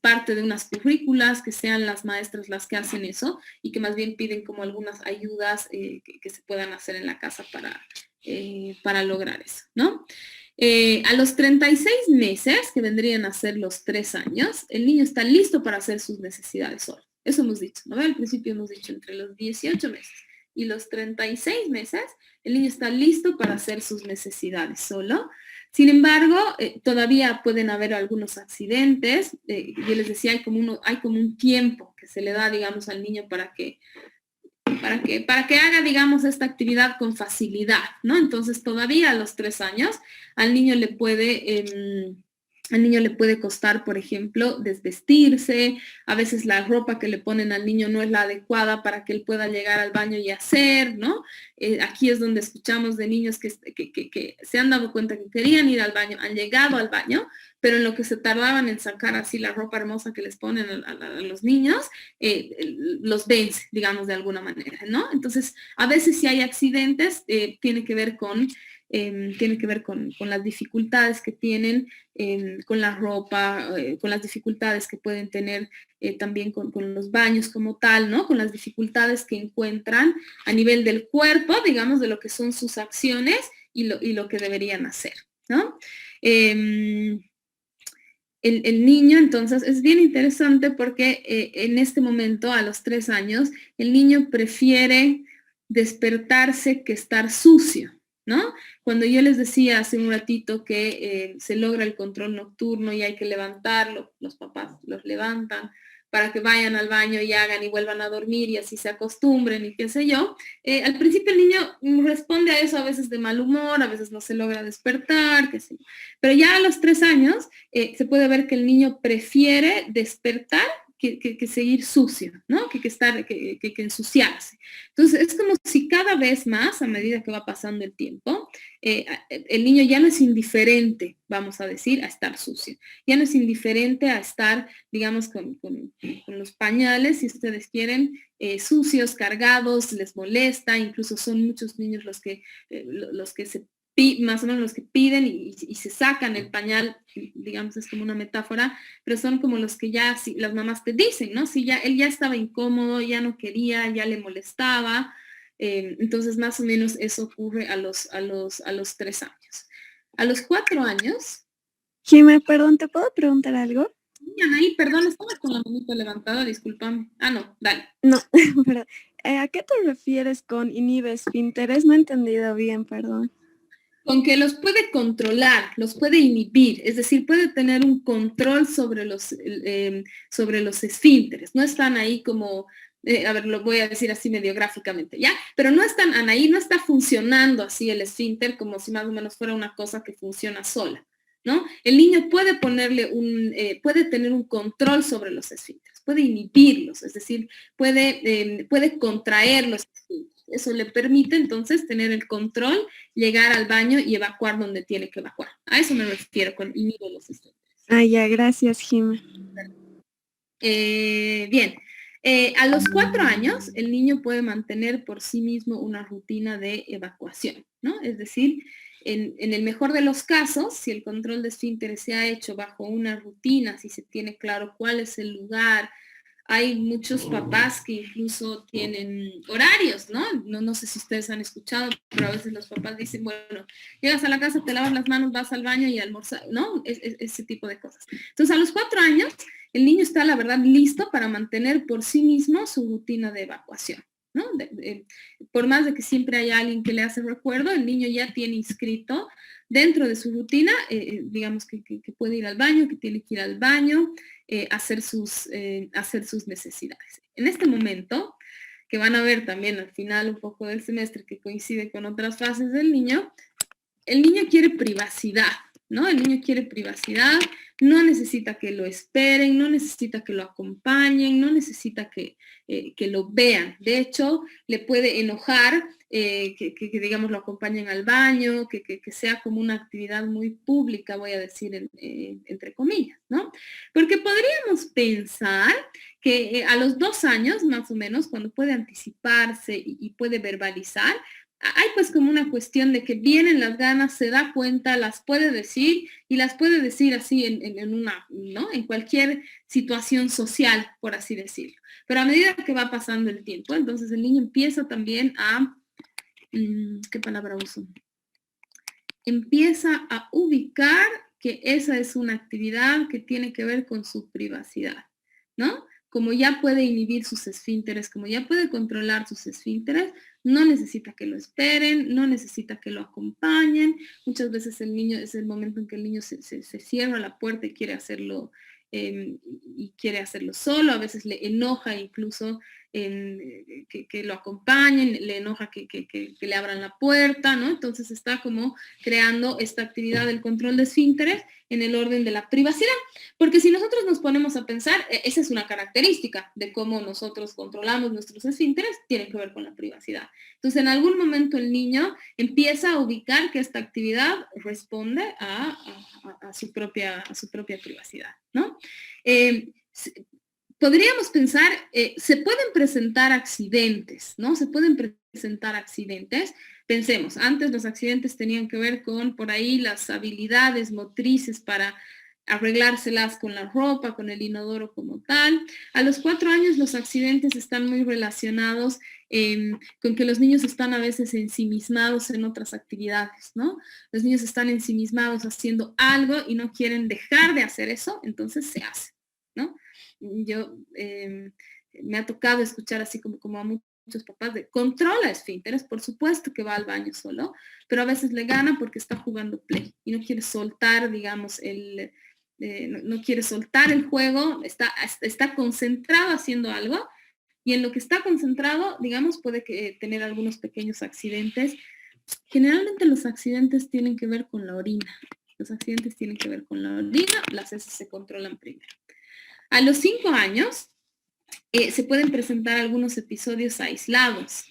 parte de unas currículas, que sean las maestras las que hacen eso y que más bien piden como algunas ayudas que se puedan hacer en la casa para lograr eso, ¿no? A los 36 meses, que vendrían a ser los 3 años, el niño está listo para hacer sus necesidades solo. Eso hemos dicho, ¿no? Al principio hemos dicho entre los 18 meses y los 36 meses, el niño está listo para hacer sus necesidades solo. Sin embargo, todavía pueden haber algunos accidentes. Yo les decía, hay como un tiempo que se le da, digamos, al niño para que haga, digamos, esta actividad con facilidad, ¿no? Entonces, todavía a los 3 años, al niño le puede costar, por ejemplo, desvestirse. A veces la ropa que le ponen al niño no es la adecuada para que él pueda llegar al baño y hacer, ¿no? Aquí es donde escuchamos de niños que se han dado cuenta que querían ir al baño, han llegado al baño, pero en lo que se tardaban en sacar así la ropa hermosa que les ponen a los niños, los vence, digamos, de alguna manera, ¿no? Entonces, a veces si hay accidentes, tiene que ver con las dificultades que tienen con la ropa, con las dificultades que pueden tener también con los baños como tal, ¿no? Con las dificultades que encuentran a nivel del cuerpo, digamos, de lo que son sus acciones y lo que deberían hacer, ¿no? El niño, entonces, es bien interesante porque en este momento, a los 3 años, el niño prefiere despertarse que estar sucio, ¿no? Cuando yo les decía hace un ratito que se logra el control nocturno y hay que levantarlo, los papás los levantan para que vayan al baño y hagan y vuelvan a dormir y así se acostumbren y qué sé yo. Al principio el niño responde a eso a veces de mal humor, a veces no se logra despertar, qué sé yo. Pero ya a los 3 años se puede ver que el niño prefiere despertar que seguir sucio, ¿no? Que ensuciarse. Entonces, es como si cada vez más, a medida que va pasando el tiempo, el niño ya no es indiferente, vamos a decir, a estar sucio. Ya no es indiferente a estar, digamos, con los pañales, si ustedes quieren, sucios, cargados, les molesta, incluso son muchos niños los que se más o menos los que piden y se sacan el pañal, digamos, es como una metáfora, pero son como los que ya, si, las mamás te dicen, ¿no? Si ya, él ya estaba incómodo, ya no quería, ya le molestaba, entonces más o menos eso ocurre a los 3 años. A los 4 años, Jimé, perdón, ¿te puedo preguntar algo? Anaí, perdón, estaba con la manita levantada, discúlpame. Ah, no, dale. No, perdón. ¿A qué te refieres con inhibe esfínteres? No he entendido bien, perdón. Con que los puede controlar, los puede inhibir, es decir, puede tener un control sobre los esfínteres. No están ahí como, a ver, lo voy a decir así medio gráficamente, ¿ya? Pero no están, Anaí, no está funcionando así el esfínter como si más o menos fuera una cosa que funciona sola, ¿no? El niño puede puede tener un control sobre los esfínteres, puede inhibirlos, es decir, puede contraer los esfínteres. Eso le permite entonces tener el control, llegar al baño y evacuar donde tiene que evacuar. A eso me refiero con inhibe los esfínteres. Ah, ya, gracias, Jimé. Bien, a los 4 años el niño puede mantener por sí mismo una rutina de evacuación, ¿no? Es decir, en el mejor de los casos, si el control de esfínteres se ha hecho bajo una rutina, si se tiene claro cuál es el lugar, hay muchos papás que incluso tienen horarios, ¿no? No sé si ustedes han escuchado, pero a veces los papás dicen, bueno, llegas a la casa, te lavas las manos, vas al baño y almorzar, ¿no? Ese tipo de cosas. Entonces, a los 4 años, el niño está, la verdad, listo para mantener por sí mismo su rutina de evacuación, ¿no? Por más de que siempre haya alguien que le hace recuerdo, el niño ya tiene inscrito dentro de su rutina, digamos que puede ir al baño, que tiene que ir al baño, hacer sus necesidades. En este momento, que van a ver también al final un poco del semestre que coincide con otras fases del niño, el niño quiere privacidad, ¿no? El niño quiere privacidad, no necesita que lo esperen, no necesita que lo acompañen, no necesita que lo vean. De hecho, le puede enojar que, digamos, lo acompañen al baño, que sea como una actividad muy pública, voy a decir entre comillas, ¿no? Porque podríamos pensar que a los 2 años, más o menos, cuando puede anticiparse y puede verbalizar, hay pues como una cuestión de que vienen las ganas, se da cuenta, las puede decir y las puede decir así en una, ¿no? En cualquier situación social, por así decirlo. Pero a medida que va pasando el tiempo, entonces el niño empieza también a, ¿qué palabra uso? Empieza a ubicar que esa es una actividad que tiene que ver con su privacidad, ¿no? Como ya puede inhibir sus esfínteres, como ya puede controlar sus esfínteres, no necesita que lo esperen, no necesita que lo acompañen. Muchas veces el niño, es el momento en que el niño se cierra la puerta y quiere hacerlo solo, a veces le enoja incluso que lo acompañen, le enoja que le abran la puerta, ¿no? Entonces está como creando esta actividad del control de esfínteres en el orden de la privacidad. Porque si nosotros nos ponemos a pensar, esa es una característica de cómo nosotros controlamos nuestros esfínteres, tiene que ver con la privacidad. Entonces, en algún momento el niño empieza a ubicar que esta actividad responde a su propia privacidad, ¿no? Podríamos pensar, se pueden presentar accidentes, ¿no? Se pueden presentar accidentes. Pensemos, antes los accidentes tenían que ver con, por ahí, las habilidades motrices para arreglárselas con la ropa, con el inodoro como tal. A los 4 años los accidentes están muy relacionados con que los niños están a veces ensimismados en otras actividades, ¿no? Los niños están ensimismados haciendo algo y no quieren dejar de hacer eso, entonces se hace, ¿no? Yo me ha tocado escuchar así como a muchos papás de controla esfínteres, por supuesto que va al baño solo, pero a veces le gana porque está jugando play y no quiere soltar, digamos, no quiere soltar el juego, está concentrado haciendo algo y en lo que está concentrado, digamos, puede tener algunos pequeños accidentes. Generalmente los accidentes tienen que ver con la orina. Los accidentes tienen que ver con la orina, las heces se controlan primero. A los 5 años se pueden presentar algunos episodios aislados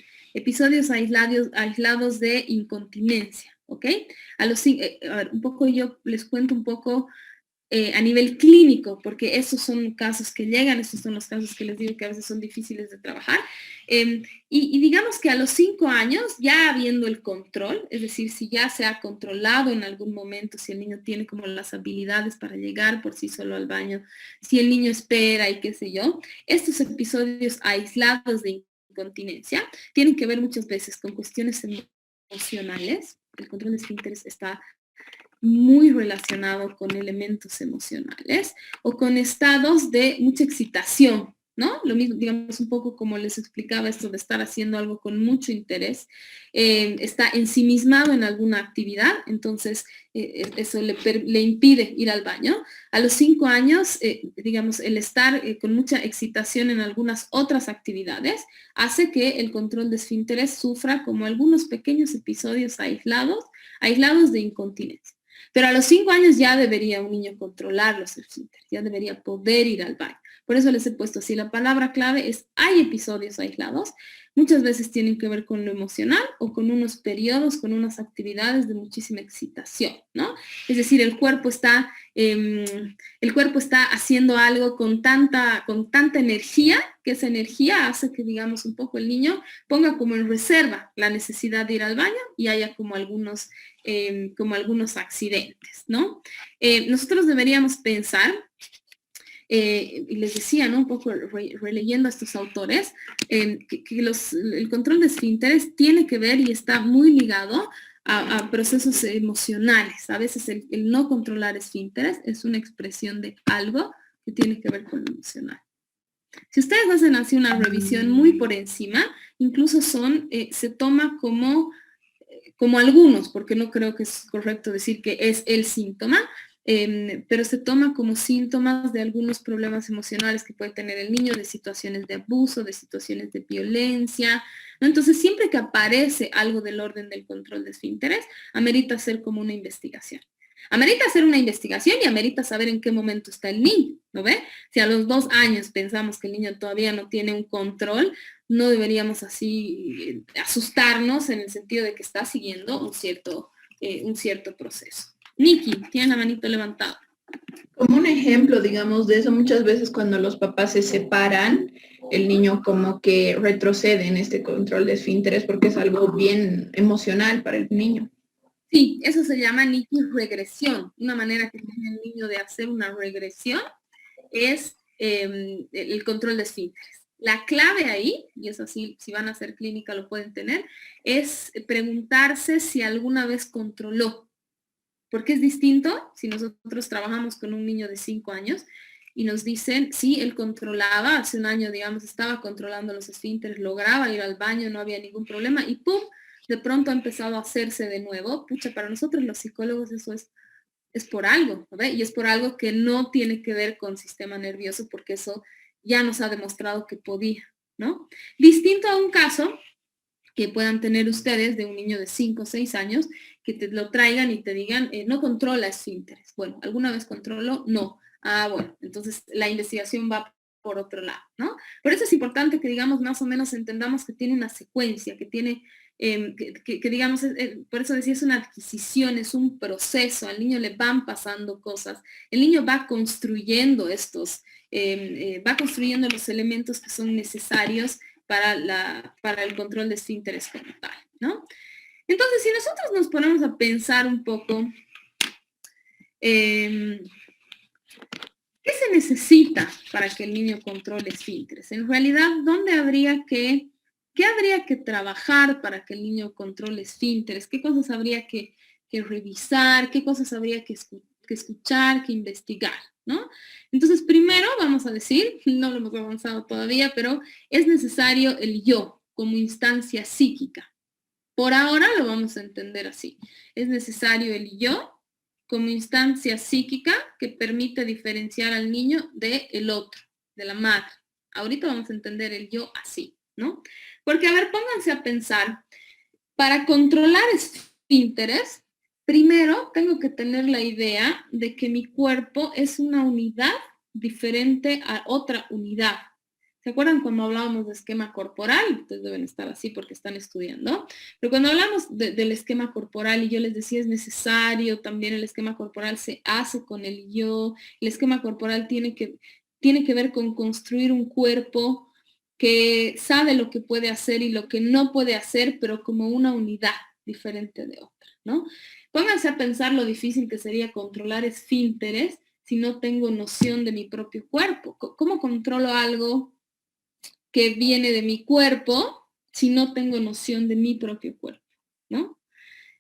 de incontinencia, ¿ok? A ver, un poco yo les cuento un poco a nivel clínico, porque esos son casos que llegan, esos son los casos que les digo que a veces son difíciles de trabajar. Y digamos que a los 5 años, ya habiendo el control, es decir, si ya se ha controlado en algún momento, si el niño tiene como las habilidades para llegar por sí solo al baño, si el niño espera y qué sé yo, estos episodios aislados de incontinencia tienen que ver muchas veces con cuestiones emocionales. El control de esfínteres está muy relacionado con elementos emocionales o con estados de mucha excitación, ¿no? Lo mismo, digamos, un poco como les explicaba esto de estar haciendo algo con mucho interés, está ensimismado en alguna actividad, entonces eso le impide ir al baño. A los 5 años, digamos, el estar con mucha excitación en algunas otras actividades hace que el control de esfínteres sufra como algunos pequeños episodios aislados de incontinencia. Pero a los 5 años ya debería un niño controlar los esfínteres, ya debería poder ir al baño. Por eso les he puesto así, la palabra clave es hay episodios aislados, muchas veces tienen que ver con lo emocional o con unos periodos, con unas actividades de muchísima excitación, ¿no? Es decir, el cuerpo está haciendo algo con tanta energía, que esa energía hace que, digamos, un poco el niño ponga como en reserva la necesidad de ir al baño y haya como algunos accidentes, ¿no? Nosotros deberíamos pensar, y les decía, ¿no? Un poco releyendo a estos autores, que el control de esfínteres tiene que ver y está muy ligado a procesos emocionales. A veces el no controlar esfínteres es una expresión de algo que tiene que ver con lo emocional. Si ustedes hacen así una revisión muy por encima, incluso se toma como algunos, porque no creo que es correcto decir que es el síntoma, pero se toma como síntomas de algunos problemas emocionales que puede tener el niño, de situaciones de abuso, de situaciones de violencia, ¿no? Entonces, siempre que aparece algo del orden del control de esfínteres, amerita hacer como una investigación. Amerita hacer una investigación y amerita saber en qué momento está el niño, ¿no ve? Si a los 2 años pensamos que el niño todavía no tiene un control, no deberíamos así asustarnos en el sentido de que está siguiendo un cierto proceso. Nikki, tiene la manito levantada. Como un ejemplo, digamos, de eso, muchas veces cuando los papás se separan, el niño como que retrocede en este control de esfínteres porque es algo bien emocional para el niño. Sí, eso se llama, Nikki, regresión. Una manera que tiene el niño de hacer una regresión es el control de esfínteres. La clave ahí, y eso sí, si van a hacer clínica lo pueden tener, es preguntarse si alguna vez controló. Porque es distinto si nosotros trabajamos con un niño de 5 años y nos dicen, sí, él controlaba, hace un año, digamos, estaba controlando los esfínteres, lograba ir al baño, no había ningún problema, y ¡pum!, de pronto ha empezado a hacerse de nuevo. Pucha, para nosotros los psicólogos eso es por algo, ¿no? Y es por algo que no tiene que ver con sistema nervioso, porque eso ya nos ha demostrado que podía, ¿no? Distinto a un caso que puedan tener ustedes de un niño de 5 o 6 años, que te lo traigan y te digan, no controla esfínteres. Bueno, ¿alguna vez controló? No. Ah, bueno, entonces la investigación va por otro lado, ¿no? Por eso es importante que, digamos, más o menos entendamos que tiene una secuencia, que tiene, que digamos, por eso decía, es una adquisición, es un proceso, al niño le van pasando cosas, el niño va construyendo va construyendo los elementos que son necesarios para el control de esfínteres como tal, ¿no? Entonces, si nosotros nos ponemos a pensar un poco, ¿qué se necesita para que el niño controle esfínteres? En realidad, ¿qué habría que trabajar para que el niño controle esfínteres? ¿Qué cosas habría que revisar? ¿Qué cosas habría que escuchar, que investigar? ¿No? Entonces, primero vamos a decir, no lo hemos avanzado todavía, pero es necesario el yo. como instancia psíquica. Por ahora lo vamos a entender así. Es necesario el yo como instancia psíquica que permite diferenciar al niño del otro, de la madre. Ahorita vamos a entender el yo así, ¿no? Porque, a ver, pónganse a pensar, para controlar esfínteres, primero tengo que tener la idea de que mi cuerpo es una unidad diferente a otra unidad. ¿Se acuerdan cuando hablábamos de esquema corporal? Ustedes deben estar así porque están estudiando. Pero cuando hablamos del esquema corporal y yo les decía es necesario, también el esquema corporal se hace con el yo. El esquema corporal tiene que ver con construir un cuerpo que sabe lo que puede hacer y lo que no puede hacer, pero como una unidad diferente de otra, ¿no? Pónganse a pensar lo difícil que sería controlar esfínteres si no tengo noción de mi propio cuerpo. ¿Cómo controlo algo que viene de mi cuerpo si no tengo noción de mi propio cuerpo, ¿no?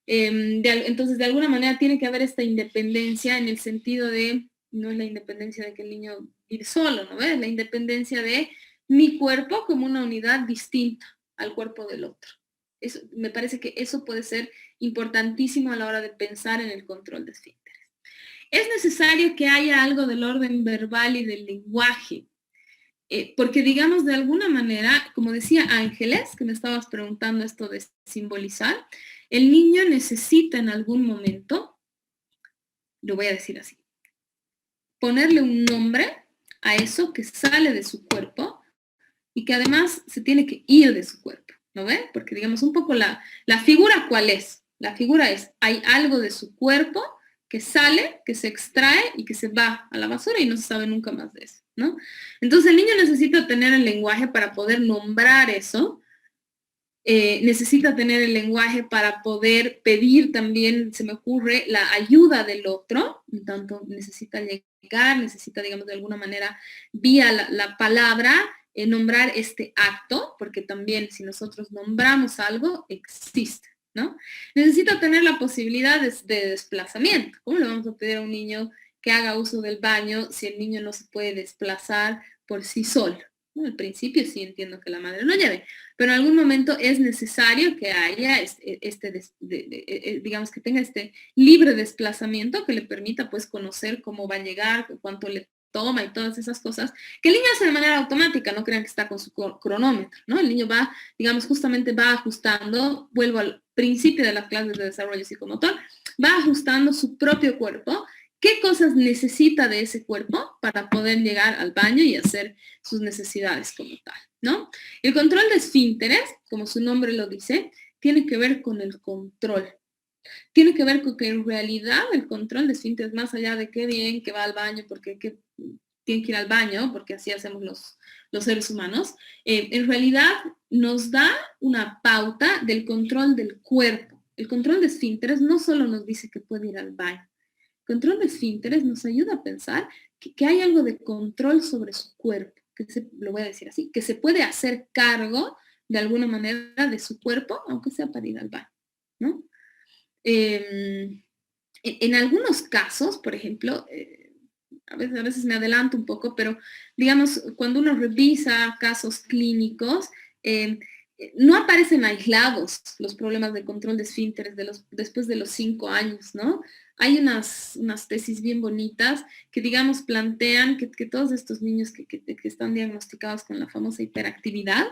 Entonces, de alguna manera tiene que haber esta independencia en el sentido de, no es la independencia de que el niño vive solo, ¿no ves? La independencia de mi cuerpo como una unidad distinta al cuerpo del otro. Eso, me parece que eso puede ser importantísimo a la hora de pensar en el control de esfínteres. Es necesario que haya algo del orden verbal y del lenguaje, porque digamos de alguna manera, como decía Ángeles, que me estabas preguntando esto de simbolizar, el niño necesita en algún momento, lo voy a decir así, ponerle un nombre a eso que sale de su cuerpo y que además se tiene que ir de su cuerpo, ¿no ve? Porque digamos un poco la figura, ¿cuál es? La figura es, hay algo de su cuerpo que sale, que se extrae y que se va a la basura y no se sabe nunca más de eso, ¿no? Entonces el niño necesita tener el lenguaje para poder nombrar eso, necesita tener el lenguaje para poder pedir también, se me ocurre, la ayuda del otro, en tanto necesita llegar, necesita, digamos, de alguna manera, vía la palabra, nombrar este acto, porque también si nosotros nombramos algo, existe, ¿no? Necesita tener la posibilidad de desplazamiento. ¿Cómo le vamos a pedir a un niño que haga uso del baño si el niño no se puede desplazar por sí solo? ¿No? Al principio sí entiendo que la madre lo lleve, pero en algún momento es necesario que haya digamos que tenga este libre desplazamiento que le permita pues conocer cómo va a llegar, cuánto le toma y todas esas cosas, que el niño hace de manera automática, no crean que está con su cronómetro, ¿no? El niño va, digamos, justamente va ajustando, vuelvo al principio de las clases de desarrollo psicomotor, va ajustando su propio cuerpo, qué cosas necesita de ese cuerpo para poder llegar al baño y hacer sus necesidades como tal, ¿no? El control de esfínteres, como su nombre lo dice, tiene que ver con el control. Tiene que ver con que en realidad el control de esfínteres, más allá de qué bien que va al baño, porque tiene que ir al baño, porque así hacemos los seres humanos, en realidad nos da una pauta del control del cuerpo. El control de esfínteres no solo nos dice que puede ir al baño. El control de esfínteres nos ayuda a pensar que hay algo de control sobre su cuerpo, lo voy a decir así, que se puede hacer cargo de alguna manera de su cuerpo, aunque sea para ir al baño, ¿no? En algunos casos, por ejemplo, a veces me adelanto un poco, pero digamos, cuando uno revisa casos clínicos, no aparecen aislados los problemas de control de esfínteres después de los 5 años, ¿no? Hay unas tesis bien bonitas que, digamos, plantean que todos estos niños que están diagnosticados con la famosa hiperactividad,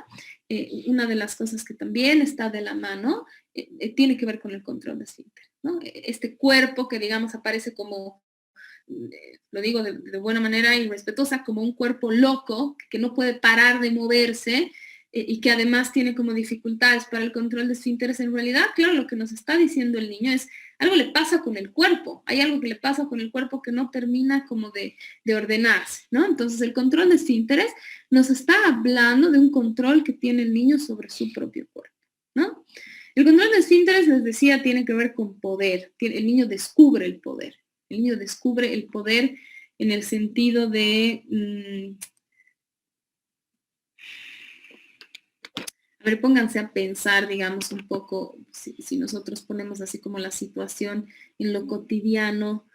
una de las cosas que también está de la mano, tiene que ver con el control de esfínteres, ¿no? Este cuerpo que, digamos, aparece como, lo digo de buena manera y respetuosa, como un cuerpo loco que no puede parar de moverse, y que además tiene como dificultades para el control de esfínteres, en realidad, claro, lo que nos está diciendo el niño es, algo le pasa con el cuerpo, hay algo que le pasa con el cuerpo que no termina como de ordenarse, ¿no? Entonces el control de esfínteres nos está hablando de un control que tiene el niño sobre su propio cuerpo, ¿no? El control de esfínteres, les decía, tiene que ver con poder, el niño descubre el poder, el niño descubre el poder en el sentido de... A ver, pónganse a pensar, digamos, un poco, si nosotros ponemos así como la situación en lo cotidiano,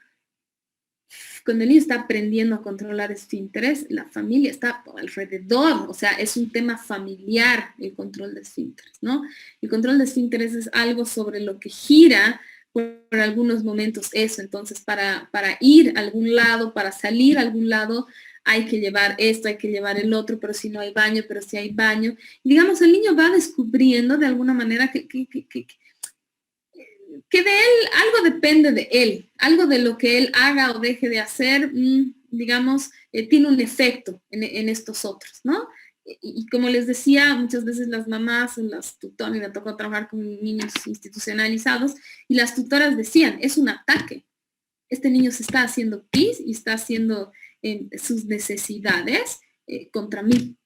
cuando el niño está aprendiendo a controlar esfínteres, la familia está alrededor, o sea, es un tema familiar el control de esfínteres, ¿no? El control de esfínteres es algo sobre lo que gira por algunos momentos eso, entonces para ir a algún lado, para salir a algún lado, hay que llevar esto, hay que llevar el otro, pero si no hay baño, pero si hay baño. Y digamos, el niño va descubriendo de alguna manera que de él, algo depende de él, algo de lo que él haga o deje de hacer, digamos, tiene un efecto en estos otros, ¿no? Y como les decía, muchas veces las mamás, las tutoras, me tocó trabajar con niños institucionalizados, y las tutoras decían, es un ataque. Este niño se está haciendo pis y está haciendo sus necesidades contra mí,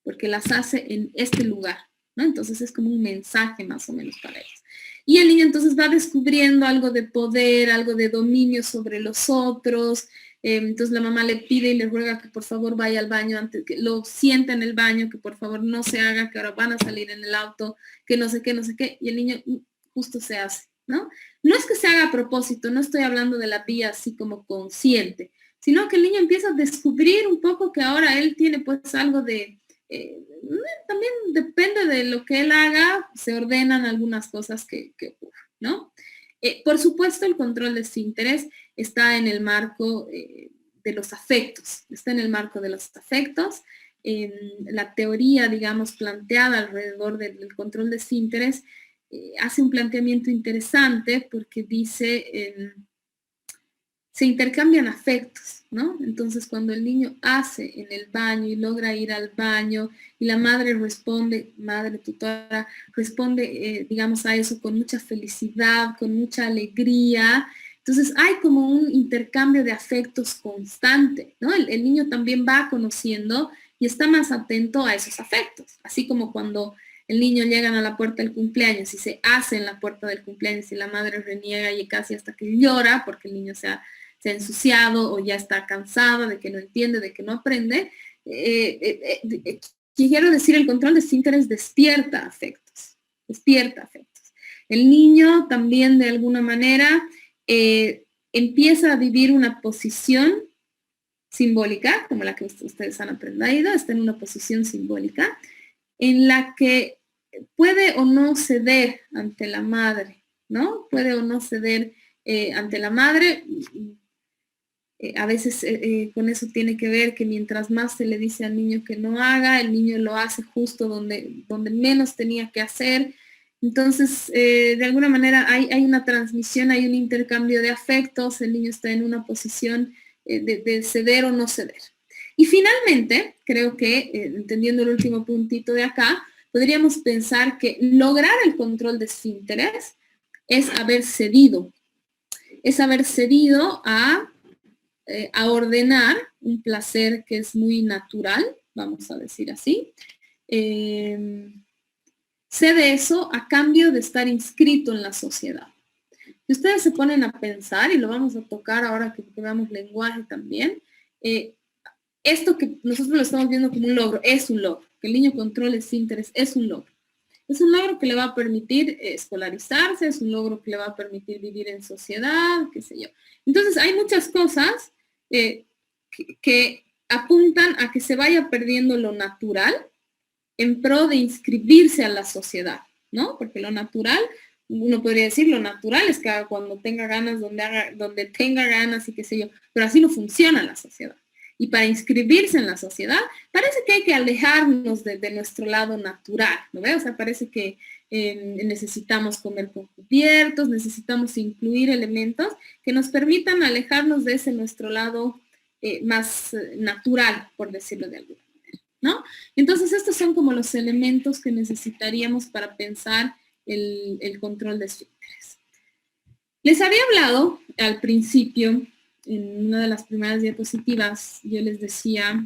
porque las hace en este lugar, ¿no? Entonces es como un mensaje más o menos para ellos. Y el niño entonces va descubriendo algo de poder, algo de dominio sobre los otros. Entonces la mamá le pide y le ruega que por favor vaya al baño, antes que lo sienta en el baño, que por favor no se haga, que ahora van a salir en el auto, que no sé qué, y el niño justo se hace, ¿no? No es que se haga a propósito, no estoy hablando de la vía así como consciente, sino que el niño empieza a descubrir un poco que ahora él tiene pues algo de... también depende de lo que él haga, se ordenan algunas cosas que ocurren, ¿no? Por supuesto, el control de esfínteres está en el marco de los afectos, está en el marco de los afectos. La teoría, digamos, planteada alrededor del control de esfínteres hace un planteamiento interesante porque dice... se intercambian afectos, ¿no? Entonces, cuando el niño hace en el baño y logra ir al baño y la madre responde, madre tutora, responde, digamos, a eso con mucha felicidad, con mucha alegría, entonces hay como un intercambio de afectos constante, ¿no? El niño también va conociendo y está más atento a esos afectos, así como cuando el niño llega a la puerta del cumpleaños y se hace en la puerta del cumpleaños y la madre reniega y casi hasta que llora porque el niño se ha ensuciado o ya está cansada de que no entiende, de que no aprende. Quiero decir, el control de esfínteres despierta afectos. El niño también de alguna manera empieza a vivir una posición simbólica, como la que ustedes han aprendido, está en una posición simbólica, en la que puede o no ceder ante la madre, ¿no? Puede o no ceder ante la madre. A veces con eso tiene que ver que mientras más se le dice al niño que no haga, el niño lo hace justo donde menos tenía que hacer. Entonces, de alguna manera hay una transmisión, hay un intercambio de afectos, el niño está en una posición de ceder o no ceder. Y finalmente, creo que, entendiendo el último puntito de acá, podríamos pensar que lograr el control de esfínteres es haber cedido a ordenar un placer que es muy natural, vamos a decir así. Cede eso a cambio de estar inscrito en la sociedad. Si ustedes se ponen a pensar, y lo vamos a tocar ahora que veamos lenguaje también, esto que nosotros lo estamos viendo como un logro, es un logro. Que el niño controle esfínteres es un logro. Es un logro que le va a permitir escolarizarse, es un logro que le va a permitir vivir en sociedad, qué sé yo. Entonces hay muchas cosas que apuntan a que se vaya perdiendo lo natural en pro de inscribirse a la sociedad, ¿no? Porque lo natural, uno podría decir, lo natural es que haga cuando tenga ganas, donde tenga ganas y qué sé yo, pero así no funciona la sociedad. Y para inscribirse en la sociedad, parece que hay que alejarnos de nuestro lado natural, ¿no ve? O sea, parece que necesitamos comer con cubiertos, necesitamos incluir elementos que nos permitan alejarnos de ese nuestro lado más natural, por decirlo de alguna manera, ¿no? Entonces, estos son como los elementos que necesitaríamos para pensar el control de esfínteres. Les había hablado al principio, en una de las primeras diapositivas, yo les decía,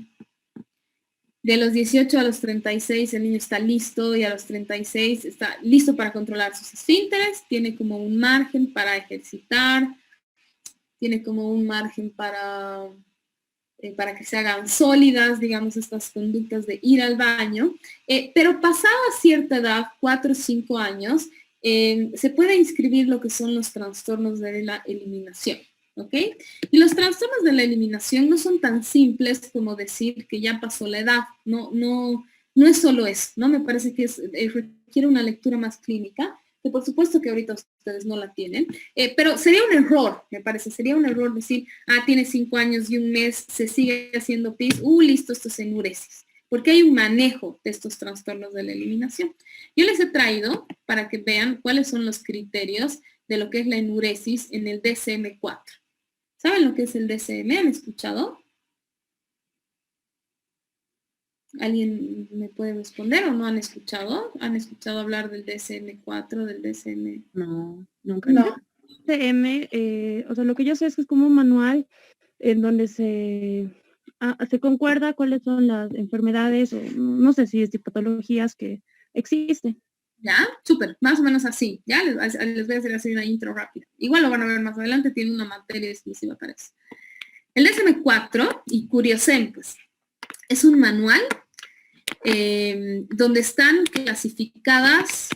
de los 18 a los 36 el niño está listo y a los 36 está listo para controlar sus esfínteres, tiene como un margen para ejercitar, tiene como un margen para que se hagan sólidas, digamos, estas conductas de ir al baño, pero pasada cierta edad, 4 o 5 años, se puede inscribir lo que son los trastornos de la eliminación. ¿ok? Y los trastornos de la eliminación no son tan simples como decir que ya pasó la edad, no es solo eso, ¿no? Me parece que requiere una lectura más clínica, que por supuesto que ahorita ustedes no la tienen, pero sería un error, me parece, sería un error decir, tiene 5 años y un mes, se sigue haciendo pis, listo, esto es enuresis, porque hay un manejo de estos trastornos de la eliminación. Yo les he traído para que vean cuáles son los criterios de lo que es la enuresis en el DSM-4. ¿Saben lo que es el DSM? ¿Han escuchado? ¿Alguien me puede responder o no han escuchado? ¿Han escuchado hablar del DSM-4, del DSM? No, nunca. No. DSM, o sea, lo que yo sé es que es como un manual en donde se concuerda cuáles son las enfermedades o no sé si es de patologías que existen. ¿Ya? Súper, más o menos así. Ya les voy a hacer así una intro rápida. Igual lo van a ver más adelante, tiene una materia exclusiva para eso. El DSM-4, y curiosen, pues, es un manual donde están clasificados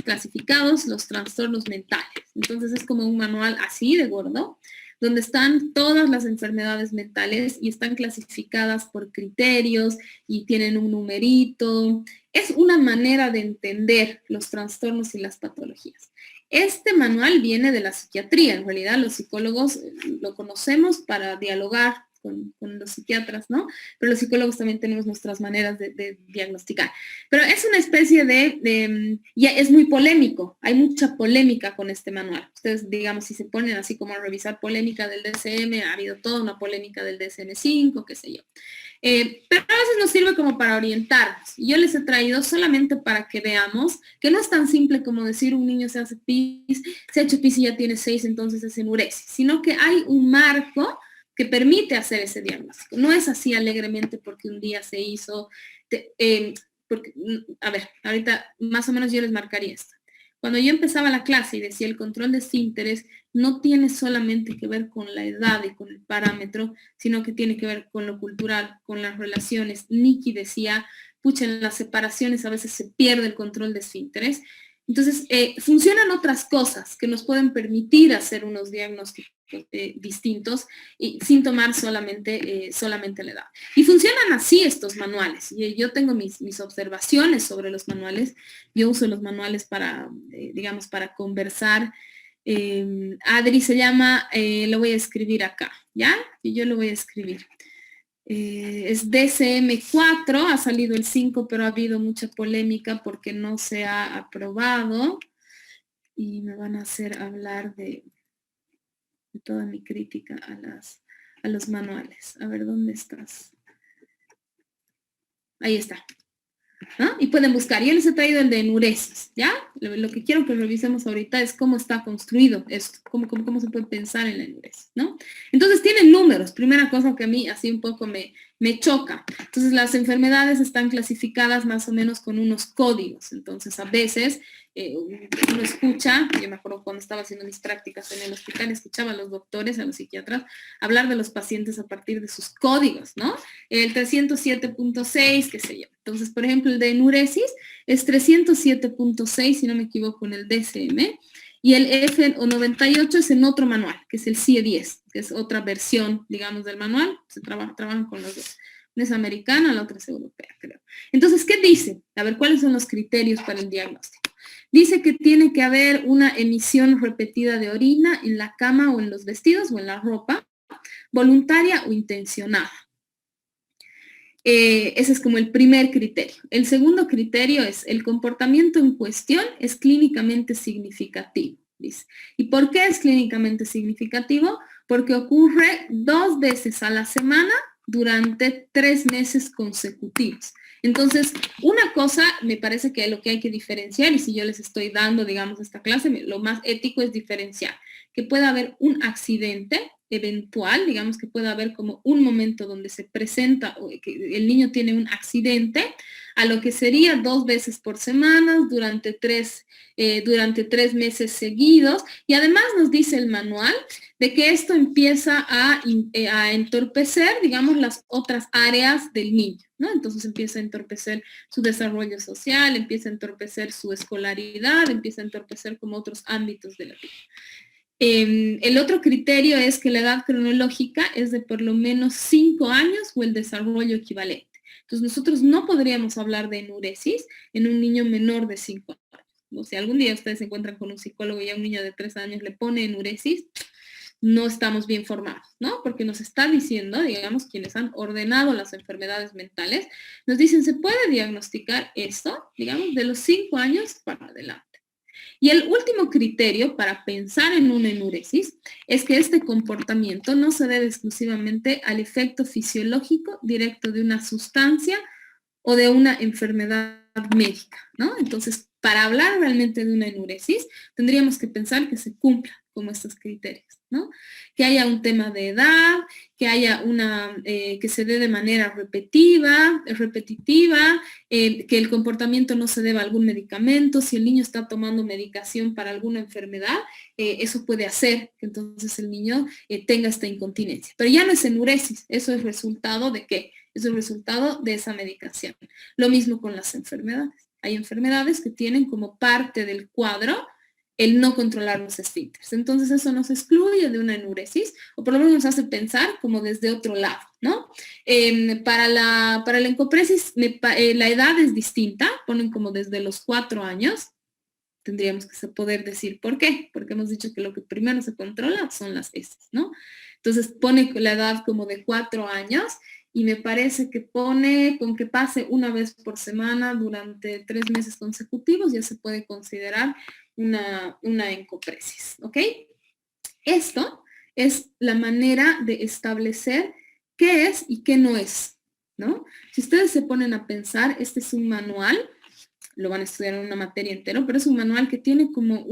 los trastornos mentales. Entonces es como un manual así de gordo, donde están todas las enfermedades mentales y están clasificadas por criterios y tienen un numerito. Es una manera de entender los trastornos y las patologías. Este manual viene de la psiquiatría, en realidad los psicólogos lo conocemos para dialogar con los psiquiatras, ¿no? Pero los psicólogos también tenemos nuestras maneras de diagnosticar. Pero es una especie ya es muy polémico, hay mucha polémica con este manual. Ustedes, digamos, si se ponen así como a revisar polémica del DSM, ha habido toda una polémica del DSM-5, qué sé yo. Pero a veces nos sirve como para orientarnos. Yo les he traído solamente para que veamos que no es tan simple como decir un niño se hace pis, se ha hecho pis y ya tiene 6, entonces es enuresis, sino que hay un marco que permite hacer ese diagnóstico. No es así alegremente porque un día se hizo, porque, a ver, ahorita más o menos yo les marcaría esto. Cuando yo empezaba la clase y decía el control de esfínteres no tiene solamente que ver con la edad y con el parámetro, sino que tiene que ver con lo cultural, con las relaciones. Nikki decía, pucha, en las separaciones a veces se pierde el control de esfínteres. Entonces, funcionan otras cosas que nos pueden permitir hacer unos diagnósticos distintos y sin tomar solamente la edad. Y funcionan así estos manuales. Y yo tengo mis observaciones sobre los manuales. Yo uso los manuales para, digamos, para conversar. Adri se llama, lo voy a escribir acá, ¿ya? Y yo lo voy a escribir. Es DSM-4, ha salido el 5, pero ha habido mucha polémica porque no se ha aprobado y me van a hacer hablar de toda mi crítica a los manuales. A ver, ¿dónde estás? Ahí está. ¿No? Y pueden buscar. Yo les he traído el de enuresis, ¿ya? Lo que quiero que revisemos ahorita es cómo está construido esto, cómo se puede pensar en la enuresis, ¿no? Entonces tienen números, primera cosa que a mí así un poco me choca. Entonces las enfermedades están clasificadas más o menos con unos códigos, entonces a veces uno escucha, yo me acuerdo cuando estaba haciendo mis prácticas en el hospital, escuchaba a los doctores, a los psiquiatras, hablar de los pacientes a partir de sus códigos, ¿no? El 307.6, qué sé yo. Entonces, por ejemplo, el de enuresis es 307.6, si no me equivoco, en el DSM, y el F98 es en otro manual, que es el CIE-10, que es otra versión, digamos, del manual. Se trabajan con los dos. Una es americana, la otra es europea, creo. Entonces, ¿qué dice? A ver, ¿cuáles son los criterios para el diagnóstico? Dice que tiene que haber una emisión repetida de orina en la cama o en los vestidos o en la ropa, voluntaria o intencionada. Ese es como el primer criterio. El segundo criterio es el comportamiento en cuestión es clínicamente significativo, dice. ¿Y por qué es clínicamente significativo? Porque ocurre 2 veces a la semana durante 3 meses consecutivos. Entonces, una cosa me parece que lo que hay que diferenciar, y si yo les estoy dando, digamos, esta clase, lo más ético es diferenciar, que pueda haber un accidente eventual, digamos que pueda haber como un momento donde se presenta, que el niño tiene un accidente, a lo que sería 2 veces por semana, durante 3 meses seguidos, y además nos dice el manual de que esto empieza a entorpecer, digamos, las otras áreas del niño, ¿no? Entonces empieza a entorpecer su desarrollo social, empieza a entorpecer su escolaridad, empieza a entorpecer como otros ámbitos de la vida. El otro criterio es que la edad cronológica es de por lo menos 5 años o el desarrollo equivalente. Entonces nosotros no podríamos hablar de enuresis en un niño menor de 5 años. O sea, algún día ustedes se encuentran con un psicólogo y a un niño de 3 años le pone enuresis, no estamos bien formados, ¿no? Porque nos está diciendo, digamos, quienes han ordenado las enfermedades mentales, nos dicen, se puede diagnosticar esto, digamos, de los 5 años para adelante. Y el último criterio para pensar en una enuresis es que este comportamiento no se debe exclusivamente al efecto fisiológico directo de una sustancia o de una enfermedad médica, ¿no? Entonces, para hablar realmente de una enuresis, tendríamos que pensar que se cumpla como estos criterios, ¿no? Que haya un tema de edad, que haya que se dé de manera repetitiva, que el comportamiento no se deba a algún medicamento, si el niño está tomando medicación para alguna enfermedad, eso puede hacer que entonces el niño tenga esta incontinencia. Pero ya no es enuresis, eso es resultado ¿de qué? Es el resultado de esa medicación. Lo mismo con las enfermedades. Hay enfermedades que tienen como parte del cuadro el no controlar los esfínteres. Entonces eso nos excluye de una enuresis, o por lo menos nos hace pensar como desde otro lado, ¿no? Para la encopresis, la edad es distinta, ponen como desde los 4 años, tendríamos que poder decir por qué, porque hemos dicho que lo que primero se controla son las heces, ¿no? Entonces pone la edad como de 4 años, y me parece que pone con que pase una vez por semana durante 3 meses consecutivos, ya se puede considerar una encopresis, ¿ok? Esto es la manera de establecer qué es y qué no es, ¿no? Si ustedes se ponen a pensar, este es un manual, lo van a estudiar en una materia entera, pero es un manual que tiene como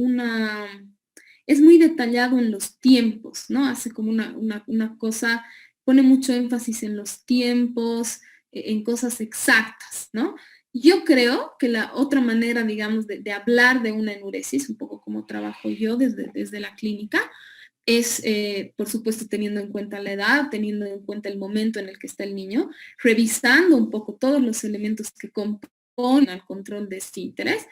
es muy detallado en los tiempos, ¿no? Hace como una cosa, pone mucho énfasis en los tiempos, en cosas exactas, ¿no? Yo creo que la otra manera, digamos, de hablar de una enuresis, un poco como trabajo yo desde la clínica, es, por supuesto, teniendo en cuenta la edad, teniendo en cuenta el momento en el que está el niño, revisando un poco todos los elementos que componen al control de esfínteres,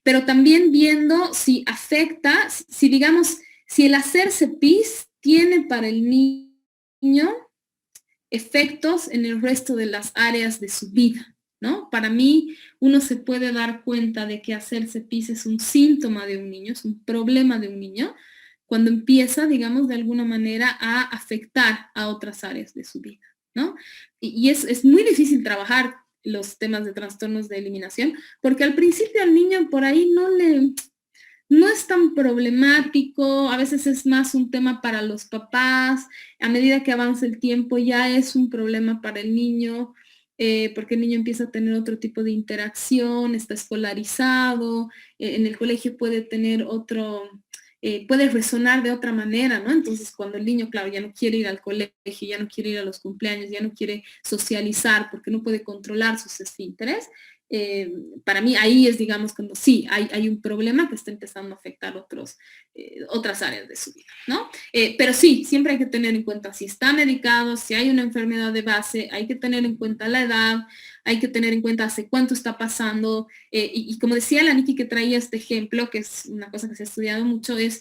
pero también viendo si afecta, si digamos, si el hacerse pis tiene para el niño efectos en el resto de las áreas de su vida, ¿no? Para mí, uno se puede dar cuenta de que hacerse pis es un síntoma de un niño, es un problema de un niño, cuando empieza, digamos, de alguna manera a afectar a otras áreas de su vida, ¿no? Y es muy difícil trabajar los temas de trastornos de eliminación, porque al principio al niño por ahí no es tan problemático, a veces es más un tema para los papás, a medida que avanza el tiempo ya es un problema para el niño, porque el niño empieza a tener otro tipo de interacción, está escolarizado, en el colegio puede tener puede resonar de otra manera, ¿no? Entonces cuando el niño, claro, ya no quiere ir al colegio, ya no quiere ir a los cumpleaños, ya no quiere socializar porque no puede controlar sus esfínteres, para mí ahí es, digamos, cuando sí, hay un problema que está empezando a afectar otras áreas de su vida, ¿no? Pero sí, siempre hay que tener en cuenta si está medicado, si hay una enfermedad de base, hay que tener en cuenta la edad, hay que tener en cuenta hace cuánto está pasando, y como decía la Nikki que traía este ejemplo, que es una cosa que se ha estudiado mucho, es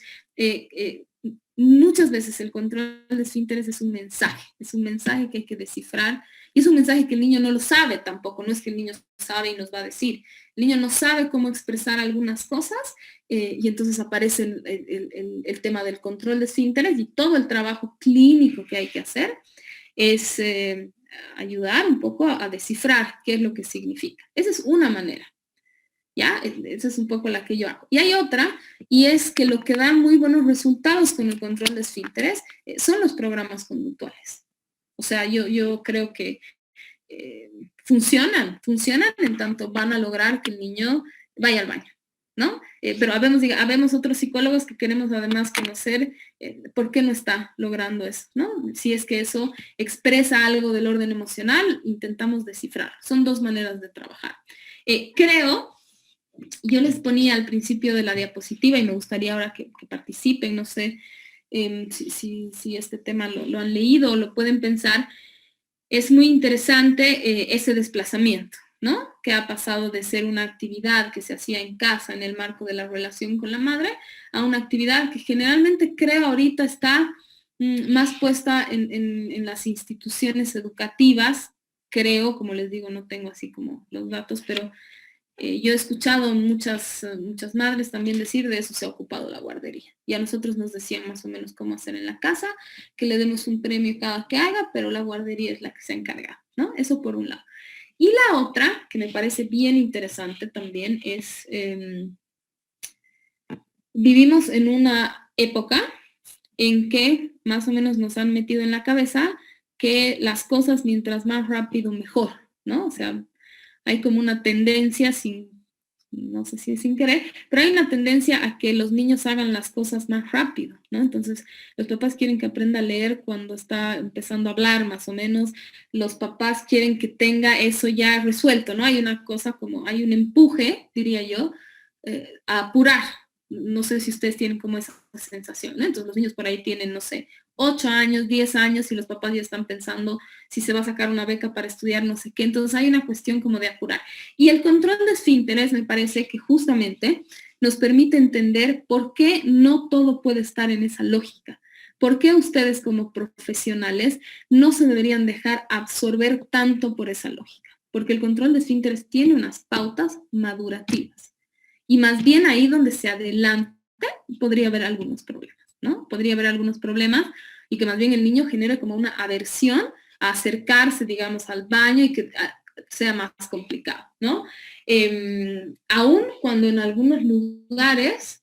muchas veces el control de esfínteres es un mensaje que hay que descifrar, y es un mensaje que el niño no lo sabe tampoco, no es que el niño sabe y nos va a decir. El niño no sabe cómo expresar algunas cosas, y entonces aparece el tema del control de esfínteres, y todo el trabajo clínico que hay que hacer es ayudar un poco a descifrar qué es lo que significa. Esa es una manera. ¿Ya? Esa es un poco la que yo hago. Y hay otra, y es que lo que da muy buenos resultados con el control de esfínteres son los programas conductuales. O sea, yo creo que funcionan en tanto van a lograr que el niño vaya al baño, ¿no? Pero habemos otros psicólogos que queremos además conocer por qué no está logrando eso, ¿no? Si es que eso expresa algo del orden emocional, intentamos descifrar. Son dos maneras de trabajar. Yo les ponía al principio de la diapositiva y me gustaría ahora que participen, no sé si este tema lo han leído o lo pueden pensar. Es muy interesante ese desplazamiento, ¿no? Que ha pasado de ser una actividad que se hacía en casa en el marco de la relación con la madre a una actividad que generalmente creo ahorita está más puesta en las instituciones educativas. Creo, como les digo, no tengo así como los datos, pero yo he escuchado muchas madres también decir de eso se ha ocupado la guardería. Y a nosotros nos decían más o menos cómo hacer en la casa, que le demos un premio cada que haga, pero la guardería es la que se encarga, ¿no? Eso por un lado. Y la otra, que me parece bien interesante también, es vivimos en una época en que más o menos nos han metido en la cabeza que las cosas mientras más rápido mejor, ¿no? O sea, hay como una tendencia, no sé si es sin querer, pero hay una tendencia a que los niños hagan las cosas más rápido, ¿no? Entonces, los papás quieren que aprenda a leer cuando está empezando a hablar, más o menos. Los papás quieren que tenga eso ya resuelto, ¿no? Hay una cosa como, hay un empuje, diría yo, a apurar. No sé si ustedes tienen como esa sensación, ¿no? Entonces, los niños por ahí tienen, no sé, 8 años, 10 años y los papás ya están pensando si se va a sacar una beca para estudiar no sé qué. Entonces hay una cuestión como de apurar. Y el control de esfínteres me parece que justamente nos permite entender por qué no todo puede estar en esa lógica. ¿Por qué ustedes como profesionales no se deberían dejar absorber tanto por esa lógica? Porque el control de esfínteres tiene unas pautas madurativas. Y más bien ahí donde se adelante podría haber algunos problemas, ¿no? Podría haber algunos problemas y que más bien el niño genere como una aversión a acercarse, digamos, al baño y que sea más complicado, ¿no? Aún cuando en algunos lugares,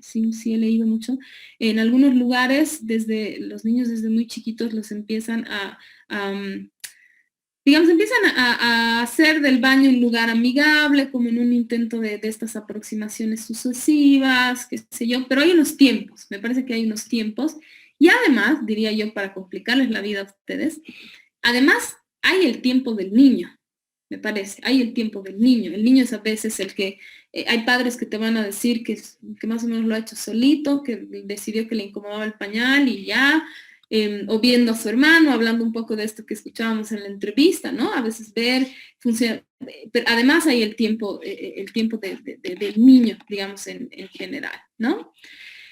sí he leído mucho, en algunos lugares desde los niños desde muy chiquitos los empiezan digamos, empiezan a hacer del baño un lugar amigable, como en un intento de estas aproximaciones sucesivas, qué sé yo, pero hay unos tiempos, me parece que hay unos tiempos, y además, diría yo, para complicarles la vida a ustedes, además hay el tiempo del niño, me parece, hay el tiempo del niño. El niño es a veces el que, hay padres que te van a decir que más o menos lo ha hecho solito, que decidió que le incomodaba el pañal y ya, o viendo a su hermano, hablando un poco de esto que escuchábamos en la entrevista, ¿no? A veces ver, funciona, pero además hay el tiempo del niño, digamos, en general, ¿no?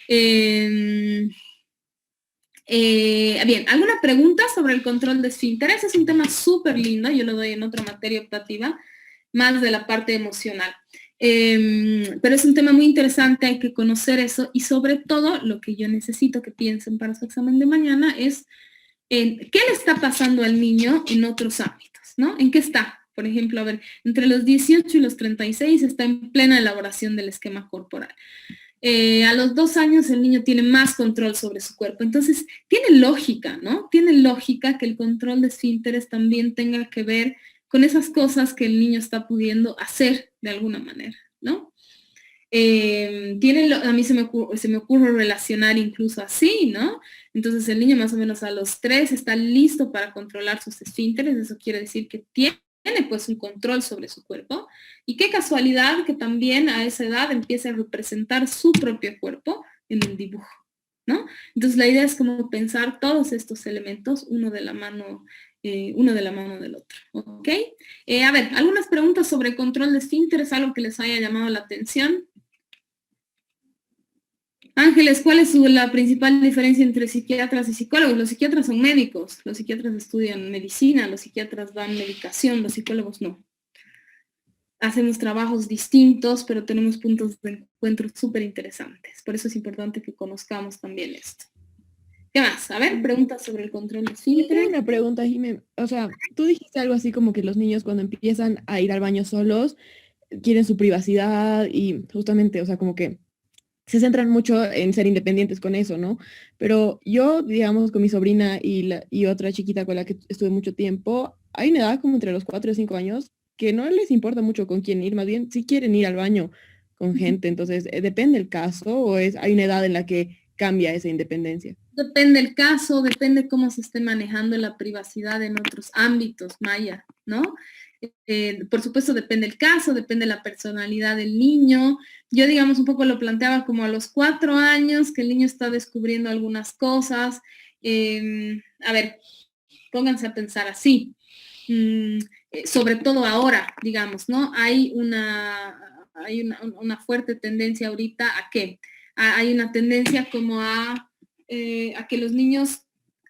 Bien, ¿alguna pregunta sobre el control de esfínteres? Es un tema súper lindo, yo lo doy en otra materia optativa, más de la parte emocional. Pero es un tema muy interesante, hay que conocer eso y sobre todo lo que yo necesito que piensen para su examen de mañana es en qué le está pasando al niño en otros ámbitos, ¿no? ¿En qué está? Por ejemplo, a ver, entre los 18 y los 36 está en plena elaboración del esquema corporal. A los 2 años el niño tiene más control sobre su cuerpo. Entonces, tiene lógica, ¿no? Tiene lógica que el control de esfínteres también tenga que ver con esas cosas que el niño está pudiendo hacer de alguna manera, ¿no? A mí se me ocurre relacionar incluso así, ¿no? Entonces el niño más o menos a los 3 está listo para controlar sus esfínteres, eso quiere decir que tiene pues un control sobre su cuerpo y qué casualidad que también a esa edad empiece a representar su propio cuerpo en un dibujo, ¿no? Entonces la idea es como pensar todos estos elementos uno de la mano del otro, ¿ok? A ver, algunas preguntas sobre control de esfínteres, algo que les haya llamado la atención. Ángeles, ¿cuál es la principal diferencia entre psiquiatras y psicólogos? Los psiquiatras son médicos, los psiquiatras estudian medicina, los psiquiatras dan medicación, los psicólogos no. Hacemos trabajos distintos, pero tenemos puntos de encuentro súper interesantes. Por eso es importante que conozcamos también esto. ¿Qué más? A ver, preguntas sobre el control de Tengo esfínteres. una pregunta, Jimé. O sea, tú dijiste algo así como que los niños cuando empiezan a ir al baño solos quieren su privacidad y justamente, o sea, como que se centran mucho en ser independientes con eso, ¿no? Pero yo, digamos, con mi sobrina y otra chiquita con la que estuve mucho tiempo, hay una edad como entre los 4 y 5 años que no les importa mucho con quién ir, más bien si quieren ir al baño con gente. Entonces, depende el caso o hay una edad en la que cambia esa independencia. Depende el caso, depende cómo se esté manejando la privacidad en otros ámbitos, Maya, ¿no? Por supuesto, depende el caso, depende la personalidad del niño. Yo, digamos, un poco lo planteaba como a los 4 años, que el niño está descubriendo algunas cosas. A ver, pónganse a pensar así. sobre todo ahora, digamos, ¿no? Hay una fuerte tendencia ahorita a qué? Hay una tendencia como a que los niños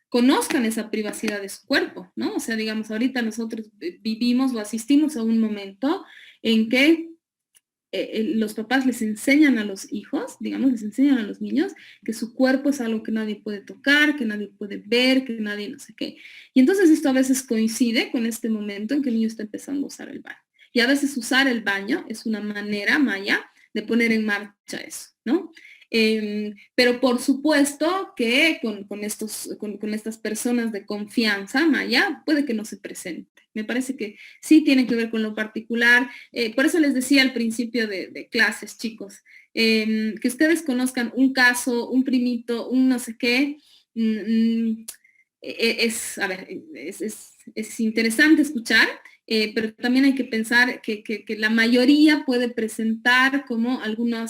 conozcan esa privacidad de su cuerpo, ¿no? O sea, digamos, ahorita nosotros vivimos o asistimos a un momento en que los papás les enseñan a los hijos, digamos, les enseñan a los niños que su cuerpo es algo que nadie puede tocar, que nadie puede ver, que nadie no sé qué. Y entonces esto a veces coincide con este momento en que el niño está empezando a usar el baño. Y a veces usar el baño es una manera, Maya, de poner en marcha eso, ¿no? Pero por supuesto que con estas personas de confianza, Maya, puede que no se presente. Me parece que sí tiene que ver con lo particular. Por eso les decía al principio de clases, chicos, que ustedes conozcan un caso, un primito, un no sé qué, es interesante escuchar, pero también hay que pensar que la mayoría puede presentar como alguna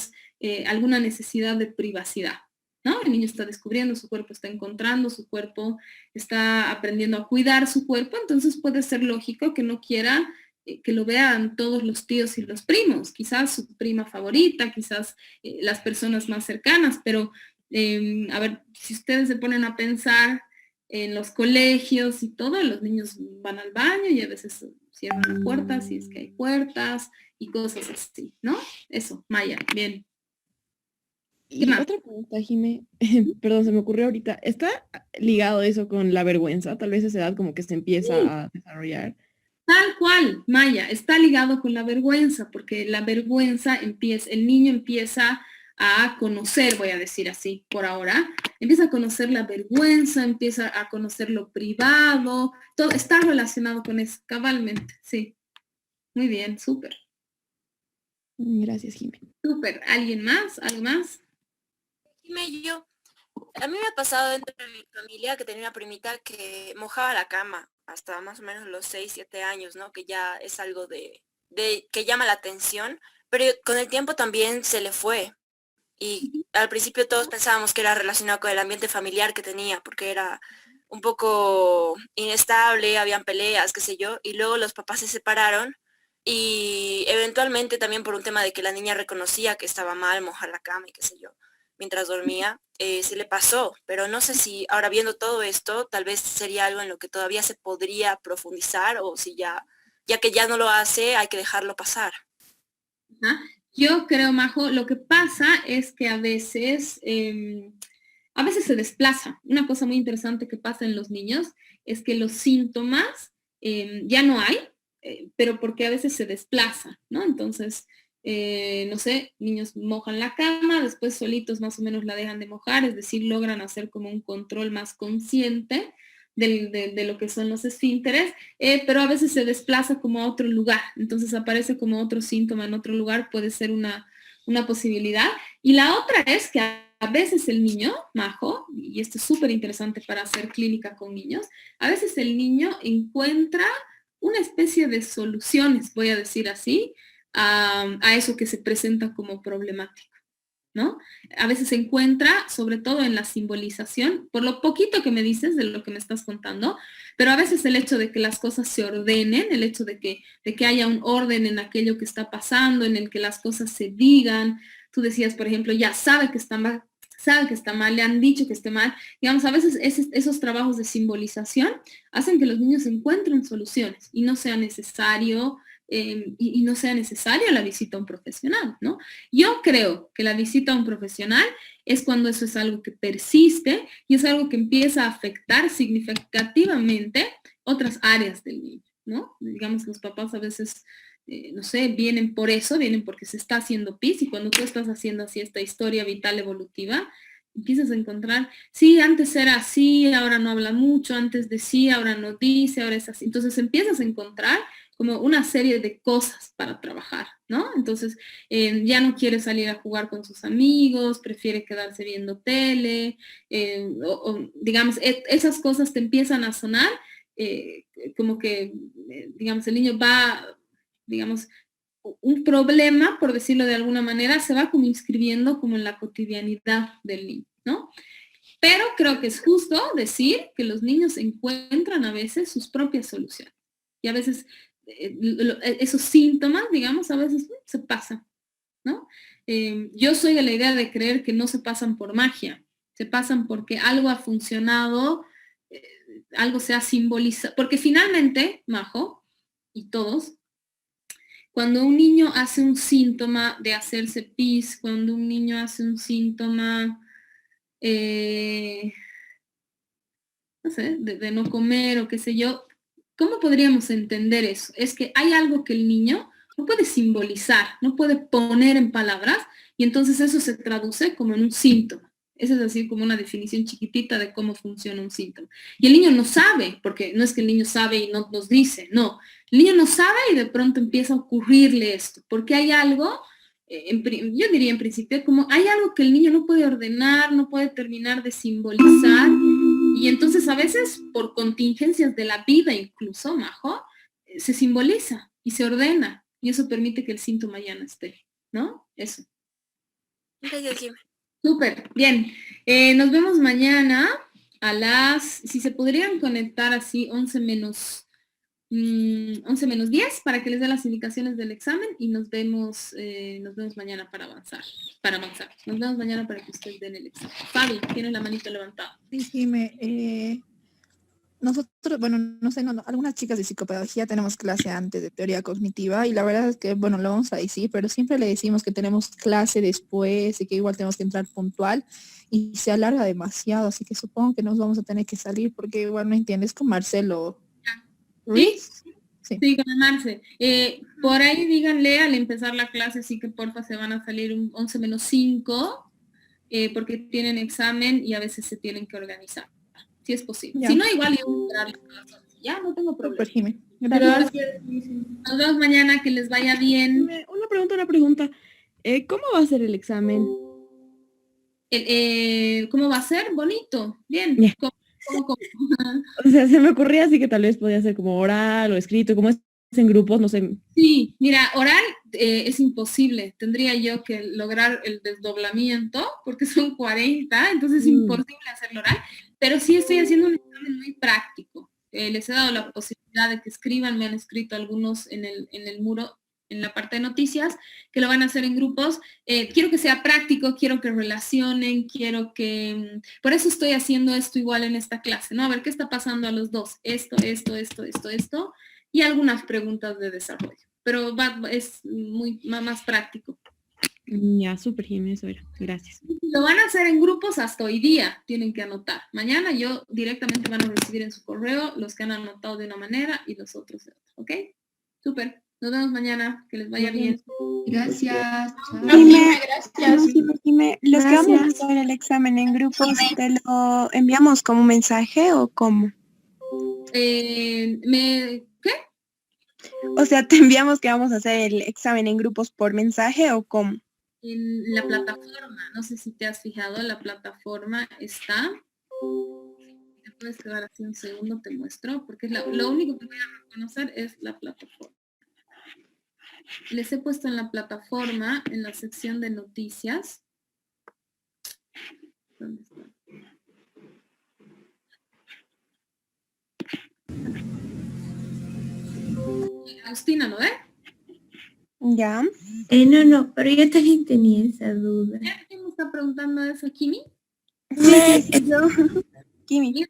necesidad de privacidad, ¿no? El niño está descubriendo su cuerpo, está encontrando su cuerpo, está aprendiendo a cuidar su cuerpo, entonces puede ser lógico que no quiera que lo vean todos los tíos y los primos, quizás su prima favorita, quizás las personas más cercanas, pero a ver, si ustedes se ponen a pensar en los colegios y todo, los niños van al baño y a veces cierran la puerta, si es que hay puertas y cosas así, ¿no? Eso, Maya, bien. Y otra pregunta, Jimé, perdón, se me ocurrió ahorita, ¿está ligado eso con la vergüenza? Tal vez esa edad como que se empieza a desarrollar. Tal cual, Maya, está ligado con la vergüenza, porque la vergüenza el niño empieza a conocer, voy a decir así por ahora, empieza a conocer la vergüenza, empieza a conocer lo privado, todo está relacionado con eso, cabalmente, sí. Muy bien, súper. Gracias, Jimé. Súper. ¿Alguien más? ¿Algo más? A mí me ha pasado dentro de mi familia que tenía una primita que mojaba la cama hasta más o menos los 6, 7 años, ¿no? Que ya es algo de que llama la atención, pero con el tiempo también se le fue. Y al principio todos pensábamos que era relacionado con el ambiente familiar que tenía, porque era un poco inestable, habían peleas, qué sé yo, y luego los papás se separaron y eventualmente también por un tema de que la niña reconocía que estaba mal mojar la cama y qué sé yo, mientras dormía, se le pasó, pero no sé si ahora viendo todo esto, tal vez sería algo en lo que todavía se podría profundizar o si ya que ya no lo hace, hay que dejarlo pasar. Ajá. Yo creo, Majo, lo que pasa es que a veces se desplaza. Una cosa muy interesante que pasa en los niños es que los síntomas ya no hay, pero porque a veces se desplaza, ¿no? Entonces, no sé, niños mojan la cama, después solitos más o menos la dejan de mojar, es decir, logran hacer como un control más consciente de lo que son los esfínteres, pero a veces se desplaza como a otro lugar, entonces aparece como otro síntoma en otro lugar, puede ser una posibilidad. Y la otra es que a veces el niño, Majo, y esto es súper interesante para hacer clínica con niños, a veces el niño encuentra una especie de soluciones, voy a decir así, a eso que se presenta como problemático, ¿no? A veces se encuentra, sobre todo en la simbolización, por lo poquito que me dices de lo que me estás contando, pero a veces el hecho de que las cosas se ordenen, el hecho de que haya un orden en aquello que está pasando, en el que las cosas se digan, tú decías, por ejemplo, ya sabe que está mal, le han dicho que esté mal, digamos, a veces esos trabajos de simbolización hacen que los niños encuentren soluciones y no sea necesario y no sea necesaria la visita a un profesional, ¿no? Yo creo que la visita a un profesional es cuando eso es algo que persiste y es algo que empieza a afectar significativamente otras áreas del niño, ¿no? Digamos, los papás a veces, no sé, vienen por eso, vienen porque se está haciendo pis y cuando tú estás haciendo así esta historia vital evolutiva, empiezas a encontrar, sí, antes era así, ahora no habla mucho, antes decía, ahora no dice, ahora es así. Entonces empiezas a encontrar como una serie de cosas para trabajar, ¿no? Entonces, ya no quiere salir a jugar con sus amigos, prefiere quedarse viendo tele, digamos, esas cosas te empiezan a sonar como que, digamos, el niño va, digamos, un problema, por decirlo de alguna manera, se va como inscribiendo como en la cotidianidad del niño, ¿no? Pero creo que es justo decir que los niños encuentran a veces sus propias soluciones. Y a veces esos síntomas, digamos, a veces se pasan, ¿no? Yo soy de la idea de creer que no se pasan por magia, se pasan porque algo ha funcionado, algo se ha simbolizado, porque finalmente, Majo, y todos, cuando un niño hace un síntoma de hacerse pis, cuando un niño hace un síntoma, no sé, de no comer o qué sé yo, ¿cómo podríamos entender eso? Es que hay algo que el niño no puede simbolizar, no puede poner en palabras, y entonces eso se traduce como en un síntoma. Esa es así como una definición chiquitita de cómo funciona un síntoma. Y el niño no sabe, porque no es que el niño sabe y no nos dice, no. El niño no sabe y de pronto empieza a ocurrirle esto, porque hay algo, yo diría en principio, como hay algo que el niño no puede ordenar, no puede terminar de simbolizar, y entonces a veces por contingencias de la vida incluso, Majo, se simboliza y se ordena, y eso permite que el síntoma ya no esté, ¿no? Eso. Gracias, Jim. Súper, bien. Nos vemos mañana a las, si se podrían conectar así, 11 menos 10 para que les dé las indicaciones del examen y nos vemos mañana para avanzar. Nos vemos mañana para que ustedes den el examen. Fabi, tiene la manita levantada. Sí, Jime, nosotros, bueno, no sé, algunas chicas de psicopedagogía tenemos clase antes de teoría cognitiva y la verdad es que, bueno, lo vamos a decir, pero siempre le decimos que tenemos clase después y que igual tenemos que entrar puntual y se alarga demasiado, así que supongo que nos vamos a tener que salir porque igual no entiendes con Marcelo. ¿Sí? Sí. Sí, con Marce. Por ahí díganle al empezar la clase, sí que porfa se van a salir un 11 menos 5, porque tienen examen y a veces se tienen que organizar. Si es posible. Ya. Si no, igual yo ya no tengo problema. Super, Jime. Gracias. Nos vemos mañana, que les vaya bien. Una pregunta. ¿Cómo va a ser el examen? ¿Cómo va a ser? Bonito. Bien. Yeah. ¿Cómo? O sea, se me ocurría así que tal vez podía ser como oral o escrito, como es en grupos, no sé. Sí, mira, oral es imposible. Tendría yo que lograr el desdoblamiento, porque son 40, entonces es imposible hacerlo oral, pero sí estoy haciendo un examen muy práctico. Les he dado la posibilidad de que escriban, me han escrito algunos en el muro, en la parte de noticias, que lo van a hacer en grupos. Quiero que sea práctico, quiero que relacionen, quiero que... Por eso estoy haciendo esto igual en esta clase, ¿no? A ver, ¿qué está pasando a los dos? Esto, y algunas preguntas de desarrollo. Pero es muy más práctico. Ya, súper, Jimmy, eso era. Gracias. Lo van a hacer en grupos hasta hoy día, tienen que anotar. Mañana yo directamente van a recibir en su correo los que han anotado de una manera y los otros de otra, ¿ok? Súper. Nos vemos mañana, que les vaya bien. Gracias. Jime, los que vamos a hacer el examen en grupos, ¿te lo enviamos como mensaje o cómo? ¿Qué? O sea, ¿te enviamos que vamos a hacer el examen en grupos por mensaje o cómo? En la plataforma, no sé si te has fijado, la plataforma está... Te puedes quedar así un segundo, te muestro, porque lo único que voy a reconocer es la plataforma. Les he puesto en la plataforma, en la sección de noticias. ¿Dónde está? Agustina, ¿no ve? Ya. No, pero yo también tenía esa duda. ¿Quién me está preguntando eso, Kimi? Sí, yo. Kimi. Mira,